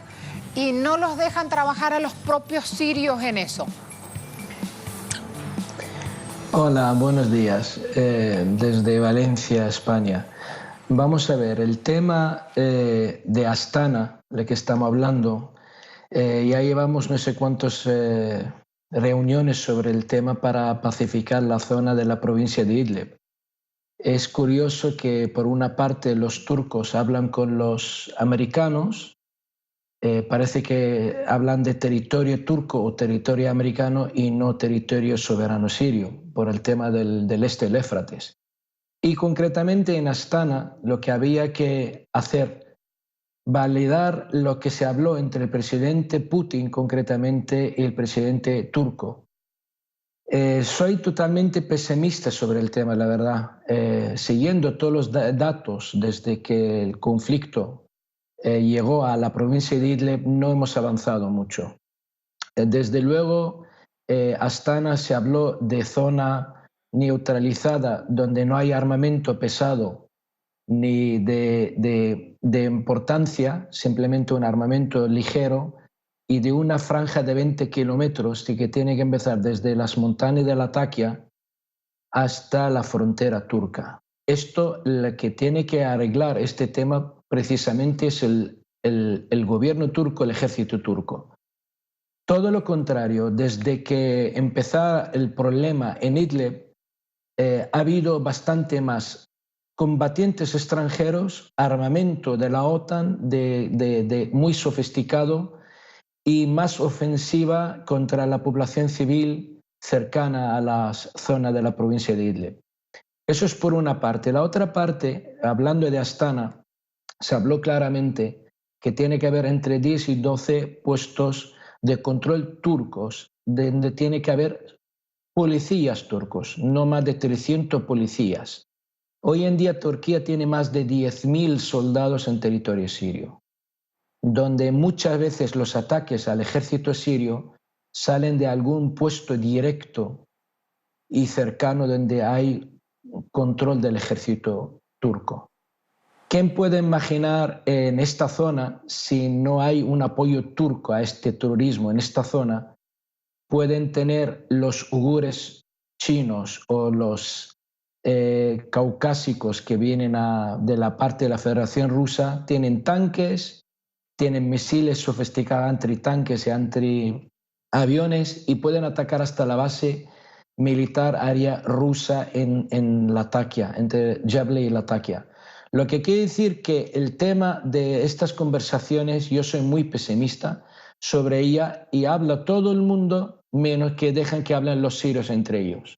y no los dejan trabajar a los propios sirios en eso? Hola, buenos días. Desde Valencia, España. Vamos a ver, el tema de Astana, de que estamos hablando, ya llevamos no sé cuántas reuniones sobre el tema para pacificar la zona de la provincia de Idlib. Es curioso que por una parte los turcos hablan con los americanos, parece que hablan de territorio turco o territorio americano y no territorio soberano sirio, por el tema del este del Éufrates. Y concretamente en Astana lo que había que hacer, validar lo que se habló entre el presidente Putin concretamente y el presidente turco. Soy totalmente pesimista sobre el tema, la verdad. Siguiendo todos los datos desde que el conflicto llegó a la provincia de Idlib, no hemos avanzado mucho. Desde luego, Astana se habló de zona neutralizada donde no hay armamento pesado ni de importancia, simplemente un armamento ligero, y de una franja de 20 kilómetros que tiene que empezar desde las montañas de Latakia hasta la frontera turca. Esto, lo que tiene que arreglar este tema precisamente es el gobierno turco, el ejército turco. Todo lo contrario, desde que empezó el problema en Idlib, ha habido bastante más combatientes extranjeros, armamento de la OTAN muy sofisticado y más ofensiva contra la población civil cercana a la zona de la provincia de Idlib. Eso es por una parte. La otra parte, hablando de Astana, se habló claramente que tiene que haber entre 10 y 12 puestos de control turcos, donde tiene que haber policías turcos, no más de 300 policías. Hoy en día Turquía tiene más de 10.000 soldados en territorio sirio, donde muchas veces los ataques al ejército sirio salen de algún puesto directo y cercano donde hay control del ejército turco. ¿Quién puede imaginar en esta zona, si no hay un apoyo turco a este terrorismo en esta zona, pueden tener los uigures chinos o los caucásicos que vienen de la parte de la Federación Rusa, tienen tanques, tienen misiles sofisticados antitanques y antiaviones y pueden atacar hasta la base militar aérea rusa en Latakia, entre Jable y Latakia. Lo que quiere decir que el tema de estas conversaciones, yo soy muy pesimista sobre ella y habla todo el mundo menos que dejan que hablen los sirios entre ellos.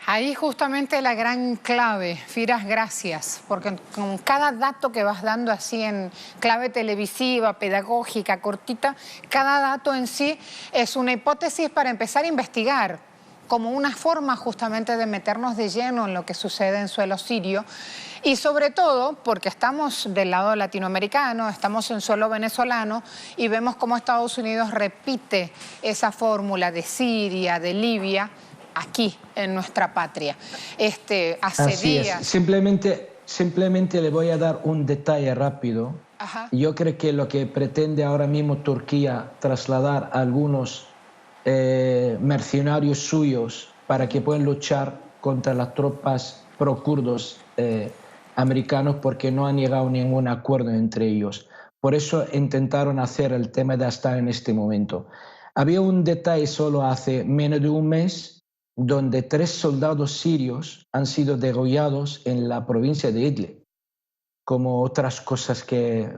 Ahí justamente la gran clave, Firas, gracias, porque con cada dato que vas dando así en clave televisiva, pedagógica, cortita, cada dato en sí es una hipótesis para empezar a investigar, como una forma justamente de meternos de lleno en lo que sucede en suelo sirio. Y sobre todo porque estamos del lado latinoamericano, estamos en suelo venezolano y vemos cómo Estados Unidos repite esa fórmula de Siria, de Libia, aquí en nuestra patria. Hace Así días... es. Simplemente le voy a dar un detalle rápido. Ajá. Yo creo que lo que pretende ahora mismo Turquía trasladar a algunos mercenarios suyos para que puedan luchar contra las tropas pro-kurdos americanos, porque no han llegado a ningún acuerdo entre ellos. Por eso intentaron hacer el tema de Astana en este momento. Había un detalle solo hace menos de un mes donde 3 soldados sirios han sido degollados en la provincia de Idlib, como otras cosas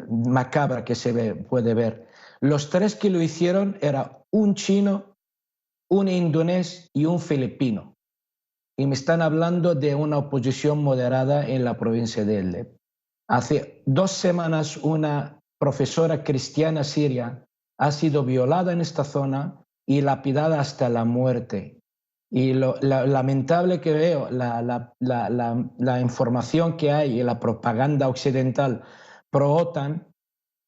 macabras que se puede ver. Los 3 que lo hicieron eran un chino, un indonés y un filipino. Y me están hablando de una oposición moderada en la provincia de Idlib. Hace 2 semanas una profesora cristiana siria ha sido violada en esta zona y lapidada hasta la muerte. Y lo lamentable que veo, la información que hay y la propaganda occidental pro-OTAN,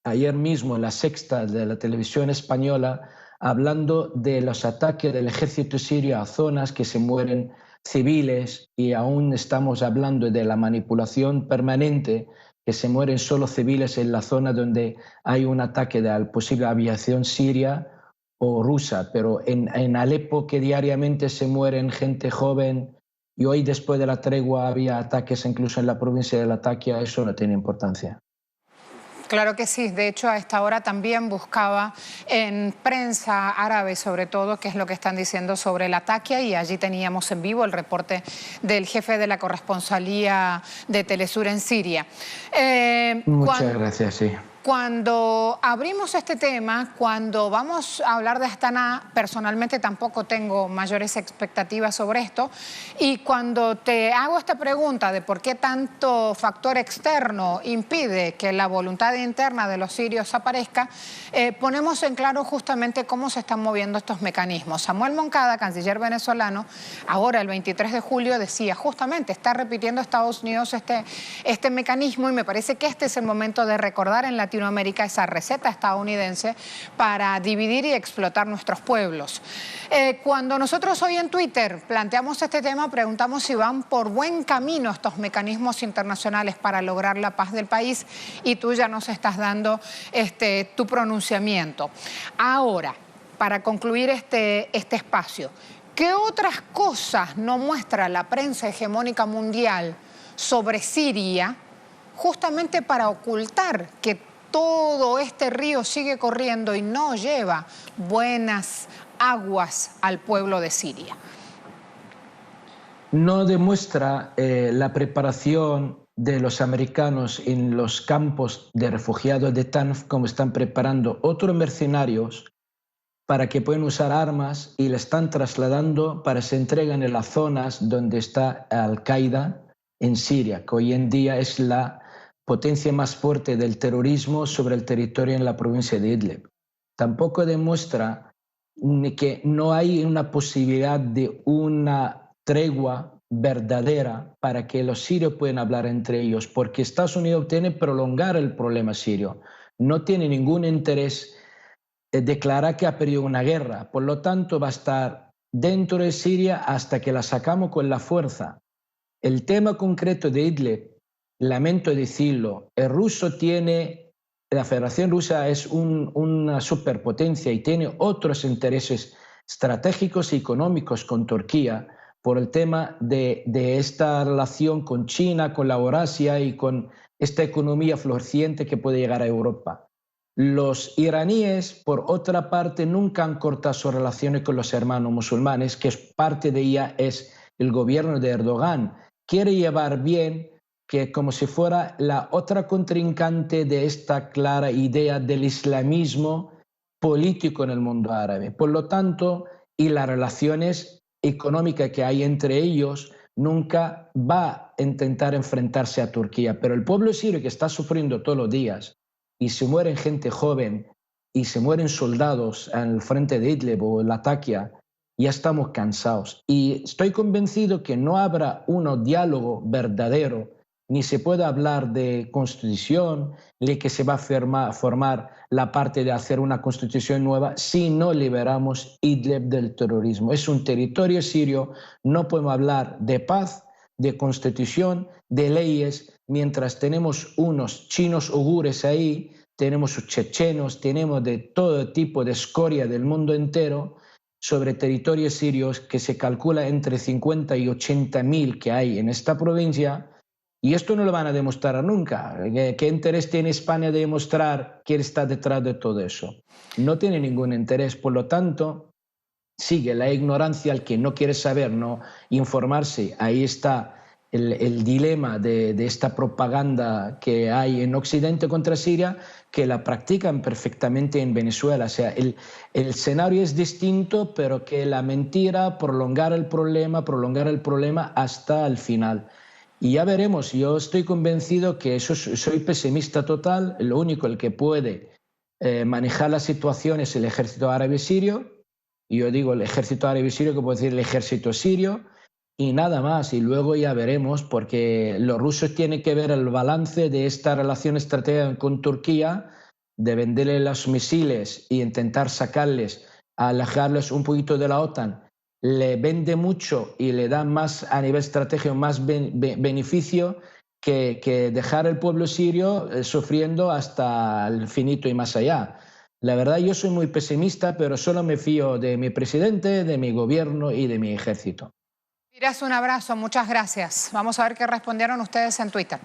ayer mismo en La Sexta de la televisión española, hablando de los ataques del ejército sirio a zonas que se mueren civiles, y aún estamos hablando de la manipulación permanente, que se mueren solo civiles en la zona donde hay un ataque de la posible aviación siria o rusa, pero en Alepo, que diariamente se mueren gente joven, y hoy después de la tregua había ataques incluso en la provincia de Latakia, eso no tiene importancia. Claro que sí, de hecho a esta hora también buscaba en prensa árabe sobre todo qué es lo que están diciendo sobre Latakia, y allí teníamos en vivo el reporte del jefe de la corresponsalía de Telesur en Siria. Muchas gracias, sí. Cuando abrimos este tema, cuando vamos a hablar de Astana, personalmente tampoco tengo mayores expectativas sobre esto, y cuando te hago esta pregunta de por qué tanto factor externo impide que la voluntad interna de los sirios aparezca, ponemos en claro justamente cómo se están moviendo estos mecanismos. Samuel Moncada, canciller venezolano, ahora el 23 de julio decía justamente, está repitiendo Estados Unidos este mecanismo, y me parece que este es el momento de recordar en Latinoamérica esa receta estadounidense para dividir y explotar nuestros pueblos. Cuando nosotros hoy en Twitter planteamos este tema, preguntamos si van por buen camino estos mecanismos internacionales para lograr la paz del país, y tú ya nos estás dando tu pronunciamiento. Ahora, para concluir este espacio, ¿qué otras cosas no muestra la prensa hegemónica mundial sobre Siria justamente para ocultar que todo este río sigue corriendo y no lleva buenas aguas al pueblo de Siria? No demuestra la preparación de los americanos en los campos de refugiados de Tanf, como están preparando otros mercenarios para que puedan usar armas, y le están trasladando para que se entreguen en las zonas donde está Al-Qaeda en Siria, que hoy en día es la potencia más fuerte del terrorismo sobre el territorio en la provincia de Idlib. Tampoco demuestra que no hay una posibilidad de una tregua verdadera para que los sirios puedan hablar entre ellos, porque Estados Unidos tiene que prolongar el problema sirio. No tiene ningún interés en declarar que ha perdido una guerra. Por lo tanto, va a estar dentro de Siria hasta que la sacamos con la fuerza. El tema concreto de Idlib, lamento decirlo, la Federación Rusa es una superpotencia y tiene otros intereses estratégicos y económicos con Turquía por el tema de esta relación con China, con la Eurasia y con esta economía floreciente que puede llegar a Europa. Los iraníes, por otra parte, nunca han cortado sus relaciones con los hermanos musulmanes, que parte de ella es el gobierno de Erdogan. Quiere llevar bien, que como si fuera la otra contrincante de esta clara idea del islamismo político en el mundo árabe. Por lo tanto, y las relaciones económicas que hay entre ellos, nunca va a intentar enfrentarse a Turquía. Pero el pueblo sirio, que está sufriendo todos los días, y se mueren gente joven, y se mueren soldados en el frente de Idlib o Latakia, ya estamos cansados. Y estoy convencido que no habrá un diálogo verdadero, ni se puede hablar de constitución, ni que se va a formar la parte de hacer una constitución nueva si no liberamos Idlib del terrorismo. Es un territorio sirio, no podemos hablar de paz, de constitución, de leyes, mientras tenemos unos chinos uigures ahí, tenemos chechenos, tenemos de todo tipo de escoria del mundo entero sobre territorios sirios, que se calcula entre 50 y 80 mil que hay en esta provincia. Y esto no lo van a demostrar nunca. ¿Qué interés tiene España de demostrar quién está detrás de todo eso? No tiene ningún interés. Por lo tanto, sigue la ignorancia, al que no quiere saber, no informarse. Ahí está el dilema de esta propaganda que hay en Occidente contra Siria, que la practican perfectamente en Venezuela. O sea, el escenario es distinto, pero que la mentira, prolongar el problema hasta el final. Y ya veremos. Yo estoy convencido que soy pesimista total. Lo único el que puede manejar la situación es el ejército árabe sirio. Y yo digo el ejército árabe sirio, que puedo decir el ejército sirio, y nada más. Y luego ya veremos, porque los rusos tienen que ver el balance de esta relación estratégica con Turquía, de venderle los misiles e intentar sacarles, alejarles un poquito de la OTAN. Le vende mucho y le da más a nivel estratégico, más beneficio que dejar al pueblo sirio sufriendo hasta el infinito y más allá. La verdad, yo soy muy pesimista, pero solo me fío de mi presidente, de mi gobierno y de mi ejército. Firas, un abrazo, muchas gracias. Vamos a ver qué respondieron ustedes en Twitter.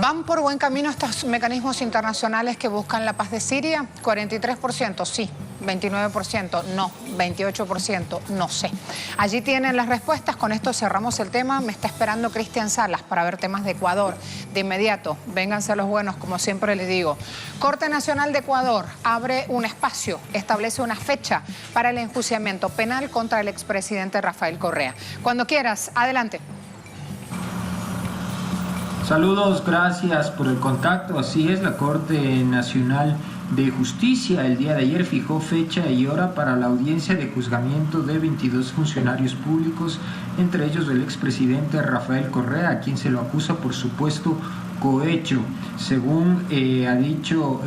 ¿Van por buen camino estos mecanismos internacionales que buscan la paz de Siria? 43% sí. 29%, no, 28%, no sé. Allí tienen las respuestas, con esto cerramos el tema. Me está esperando Cristian Salas para ver temas de Ecuador. De inmediato, vénganse los buenos, como siempre les digo. Corte Nacional de Ecuador abre un espacio, establece una fecha para el enjuiciamiento penal contra el expresidente Rafael Correa. Cuando quieras, adelante. Saludos, gracias por el contacto. Así es, la Corte Nacional de Justicia el día de ayer fijó fecha y hora para la audiencia de juzgamiento de 22 funcionarios públicos, entre ellos el expresidente Rafael Correa, a quien se lo acusa por supuesto cohecho. Según ha dicho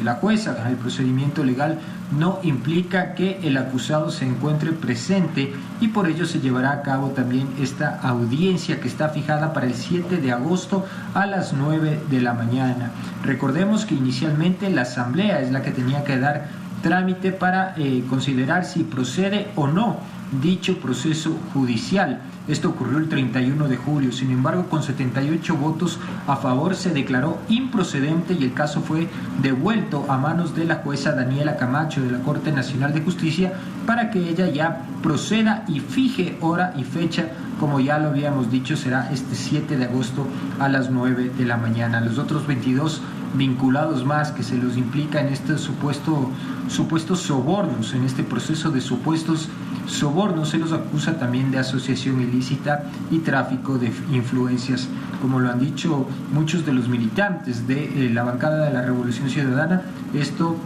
la jueza, el procedimiento legal no implica que el acusado se encuentre presente y por ello se llevará a cabo también esta audiencia que está fijada para el 7 de agosto a las 9 de la mañana. Recordemos que inicialmente la Asamblea es la que tenía que dar trámite para considerar si procede o no dicho proceso judicial. Esto ocurrió el 31 de julio, sin embargo con 78 votos a favor se declaró improcedente y el caso fue devuelto a manos de la jueza Daniela Camacho de la Corte Nacional de Justicia para que ella ya proceda y fije hora y fecha, como ya lo habíamos dicho, será este 7 de agosto a las 9 de la mañana. Los otros 22 vinculados más que se los implica en este supuestos sobornos, en este proceso de supuestos sobornos, se los acusa también de asociación ilícita y tráfico de influencias. Como lo han dicho muchos de los militantes de la bancada de la Revolución Ciudadana, esto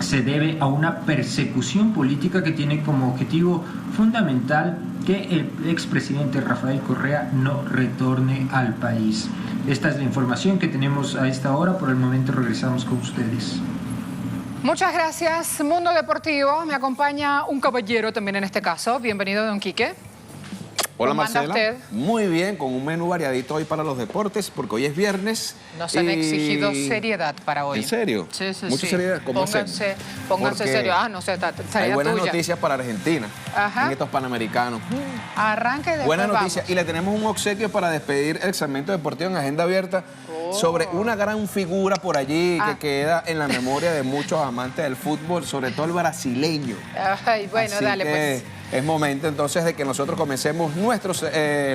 se debe a una persecución política que tiene como objetivo fundamental que el expresidente Rafael Correa no retorne al país. Esta es la información que tenemos a esta hora. Por el momento regresamos con ustedes. Muchas gracias, Mundo Deportivo. Me acompaña un caballero también en este caso. Bienvenido, don Quique. Hola, ¿Cómo anda Marcela. usted? Muy bien, con un menú variadito hoy para los deportes, porque hoy es viernes. Nos han exigido seriedad para hoy. ¿En serio? Sí, sí, Mucha sí. seriedad. ¿Cómo Pónganse Porque serio. No sé, hay buenas tuya. noticias para Argentina. Ajá. En estos Panamericanos. Arranque de Buena noticia. Y le tenemos un obsequio para despedir el segmento deportivo en Agenda Abierta sobre una gran figura por allí que queda en la memoria de muchos amantes del fútbol, sobre todo el brasileño. Ay, bueno, Así dale, que pues. es momento entonces de que nosotros comencemos nuestro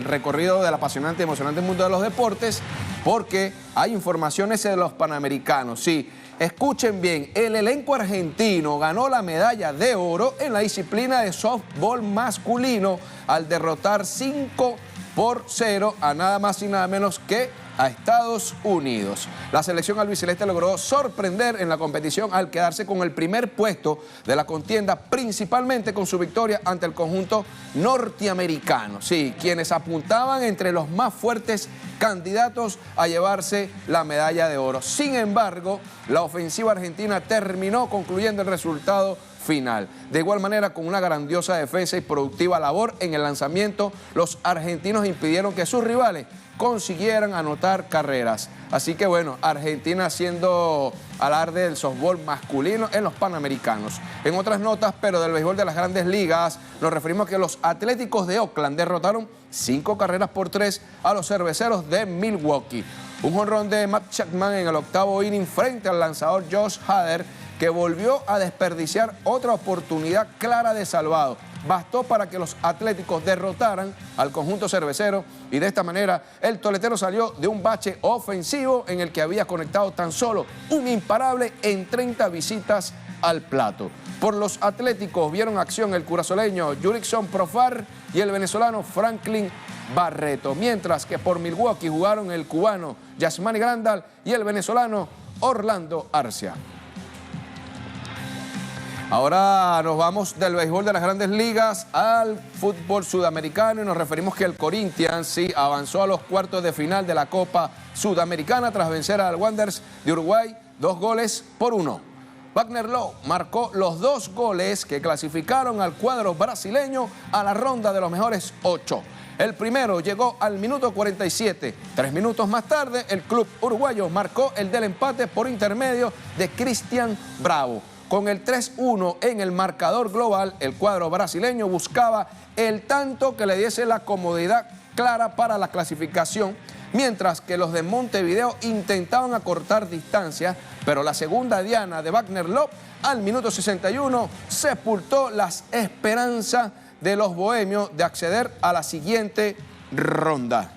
recorrido del apasionante y emocionante mundo de los deportes, porque hay informaciones de los Panamericanos. Sí, escuchen bien, el elenco argentino ganó la medalla de oro en la disciplina de softball masculino al derrotar 5-0 a nada más y nada menos que a Estados Unidos. La selección albiceleste logró sorprender en la competición al quedarse con el primer puesto de la contienda, principalmente con su victoria ante el conjunto norteamericano. Sí, quienes apuntaban entre los más fuertes candidatos a llevarse la medalla de oro. Sin embargo, la ofensiva argentina terminó concluyendo el resultado final. De igual manera, con una grandiosa defensa y productiva labor en el lanzamiento, los argentinos impidieron que sus rivales consiguieran anotar carreras. Así que bueno, Argentina haciendo alarde del softball masculino en los Panamericanos. En otras notas, pero del béisbol de las Grandes Ligas, nos referimos a que los Atléticos de Oakland derrotaron 5-3 a los Cerveceros de Milwaukee. Un jonrón de Matt Chapman en el octavo inning frente al lanzador Josh Hader, que volvió a desperdiciar otra oportunidad clara de salvado. Bastó para que los Atléticos derrotaran al conjunto cervecero y de esta manera el toletero salió de un bache ofensivo en el que había conectado tan solo un imparable en 30 visitas al plato. Por los Atléticos vieron acción el curazoleño Jurickson Profar y el venezolano Franklin Barreto, mientras que por Milwaukee jugaron el cubano Yasmani Grandal y el venezolano Orlando Arcia. Ahora nos vamos del béisbol de las Grandes Ligas al fútbol sudamericano y nos referimos que el Corinthians sí avanzó a los cuartos de final de la Copa Sudamericana tras vencer al Wanderers de Uruguay 2-1. Wagner Love marcó los 2 goles que clasificaron al cuadro brasileño a la ronda de los mejores 8. El primero llegó al minuto 47. 3 minutos más tarde, el club uruguayo marcó el del empate por intermedio de Cristian Bravo. Con el 3-1 en el marcador global, el cuadro brasileño buscaba el tanto que le diese la comodidad clara para la clasificación mientras que los de Montevideo intentaban acortar distancia, pero la segunda diana de Wagner Love al minuto 61 sepultó las esperanzas de los bohemios de acceder a la siguiente ronda.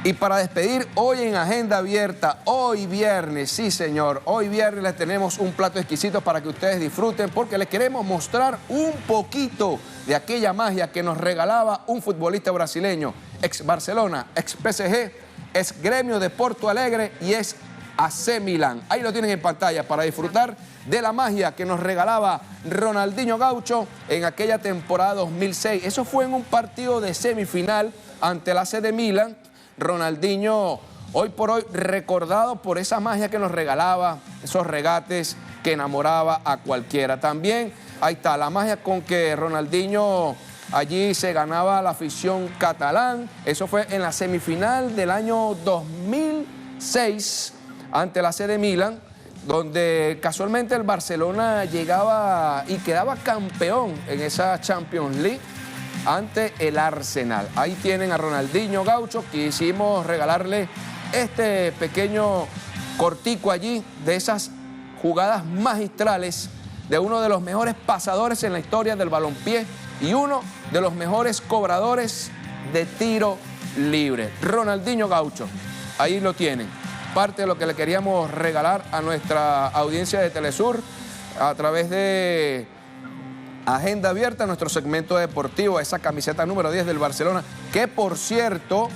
Y para despedir, hoy en Agenda Abierta, hoy viernes, sí señor, hoy viernes les tenemos un plato exquisito para que ustedes disfruten, porque les queremos mostrar un poquito de aquella magia que nos regalaba un futbolista brasileño, ex Barcelona, ex PSG, ex Gremio de Porto Alegre y ex AC Milán. Ahí lo tienen en pantalla para disfrutar de la magia que nos regalaba Ronaldinho Gaucho en aquella temporada 2006. Eso fue en un partido de semifinal ante el AC de Milán. Ronaldinho, hoy por hoy, recordado por esa magia que nos regalaba, esos regates que enamoraba a cualquiera. También, ahí está, la magia con que Ronaldinho allí se ganaba la afición catalán. Eso fue en la semifinal del año 2006 ante la AC de Milán, donde casualmente el Barcelona llegaba y quedaba campeón en esa Champions League ante el Arsenal. Ahí tienen a Ronaldinho Gaucho. Quisimos regalarle este pequeño cortico allí de esas jugadas magistrales de uno de los mejores pasadores en la historia del balompié y uno de los mejores cobradores de tiro libre. Ronaldinho Gaucho, ahí lo tienen. Parte de lo que le queríamos regalar a nuestra audiencia de Telesur a través de Agenda Abierta, nuestro segmento deportivo, esa camiseta número 10 del Barcelona, que por cierto,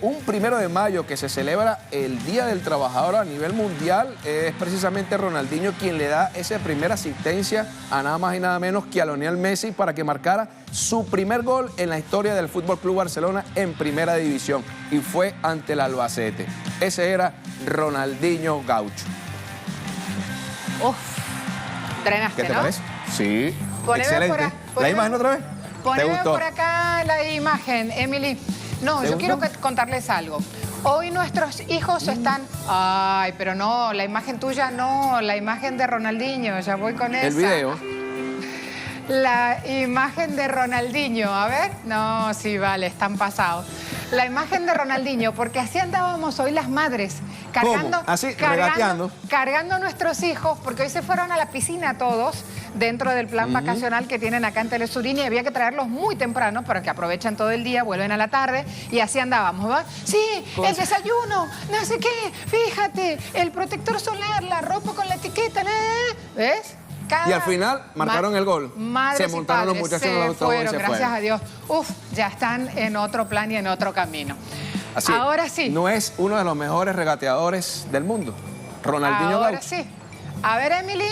un 1 de mayo que se celebra el Día del Trabajador a nivel mundial, es precisamente Ronaldinho quien le da esa primera asistencia a nada más y nada menos que a Lionel Messi para que marcara su primer gol en la historia del FC Barcelona en primera división, y fue ante el Albacete. Ese era Ronaldinho Gaucho. Drenaste, ¿Qué te ¿no? parece? Sí, Poneme excelente. ¿La imagen otra vez? ¿Te Poneme gustó? por acá la imagen, Emily. No, yo quiero contarles algo. Hoy nuestros hijos están... Ay, pero no, la imagen tuya no, la imagen de Ronaldinho, ya voy con esa. El video. La imagen de Ronaldinho, a ver. No, sí, vale, están pasados. La imagen de Ronaldinho, porque así andábamos hoy las madres, cargando, ¿Cómo? Así, regateando. cargando a nuestros hijos, porque hoy se fueron a la piscina todos, dentro del plan vacacional que tienen acá en Telesurín, y había que traerlos muy temprano para que aprovechen todo el día, vuelven a la tarde, y así andábamos, ¿va? Sí, el desayuno, no sé qué, fíjate, el protector solar, la ropa con la etiqueta, ¿ves? Y al final marcaron el gol. Se montaron los muchachos en el autobús y se gracias fueron. a Dios. Ya están en otro plan y en otro camino. Así, ahora sí. No es uno de los mejores regateadores del mundo, Ronaldinho Ahora Gaucho. sí. A ver, Emily.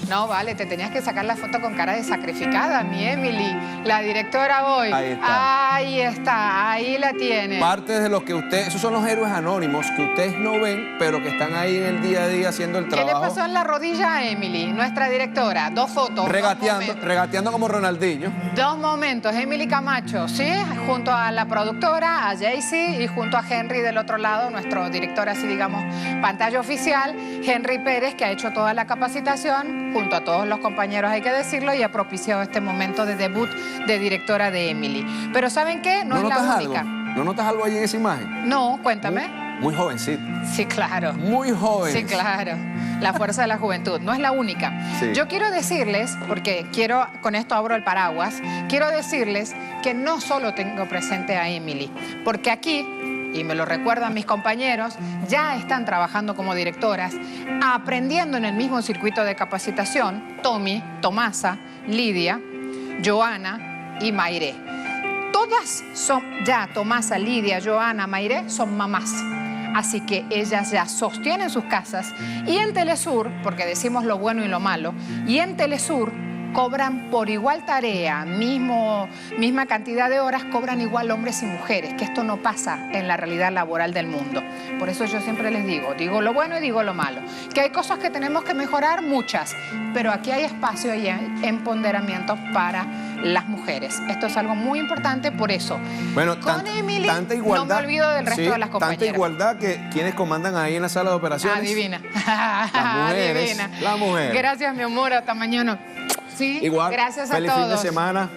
No, vale, te tenías que sacar la foto con cara de sacrificada, mi Emily. La directora hoy. Ahí está. Ahí está, ahí la tiene. Parte de lo que ustedes, esos son los héroes anónimos que ustedes no ven, pero que están ahí en el día a día haciendo el ¿Qué trabajo. le pasó en la rodilla a Emily, nuestra directora? 2 fotos. Regateando como Ronaldinho. 2 momentos. Emily Camacho, ¿sí? Junto a la productora, a Jaycee, y junto a Henry del otro lado, nuestro director, así digamos, pantalla oficial, Henry Pérez, que ha hecho toda la capacitación, junto a todos los compañeros, hay que decirlo, y ha propiciado este momento de debut de directora de Emily. Pero ¿saben qué? No es la única. ¿No notas algo ahí en esa imagen? No, cuéntame. Muy jovencito. Sí, claro. Muy joven. Sí, claro. La fuerza de la juventud. No es la única. Sí. Yo quiero decirles, porque quiero, con esto abro el paraguas, quiero decirles que no solo tengo presente a Emily, porque aquí, y me lo recuerdan mis compañeros, ya están trabajando como directoras, aprendiendo en el mismo circuito de capacitación, Tommy, Tomasa, Lidia, Joana y Mayré. Todas son ya, Tomasa, Lidia, Joana, Mayré, son mamás. Así que ellas ya sostienen sus casas, y en Telesur, porque decimos lo bueno y lo malo, y en Telesur cobran por igual tarea, misma cantidad de horas, cobran igual hombres y mujeres, que esto no pasa en la realidad laboral del mundo. Por eso yo siempre les digo lo bueno y digo lo malo, que hay cosas que tenemos que mejorar, muchas, pero aquí hay espacio y empoderamiento para las mujeres. Esto es algo muy importante, por eso. Bueno, con Emily, tanta igualdad, no me olvido del resto de las compañeras. Tanta igualdad que quienes comandan ahí en la sala de operaciones. Adivina. Las mujeres. Adivina. Las mujeres. Gracias, mi amor. Hasta mañana. Sí, Igual. gracias a Feliz todos. fin de semana.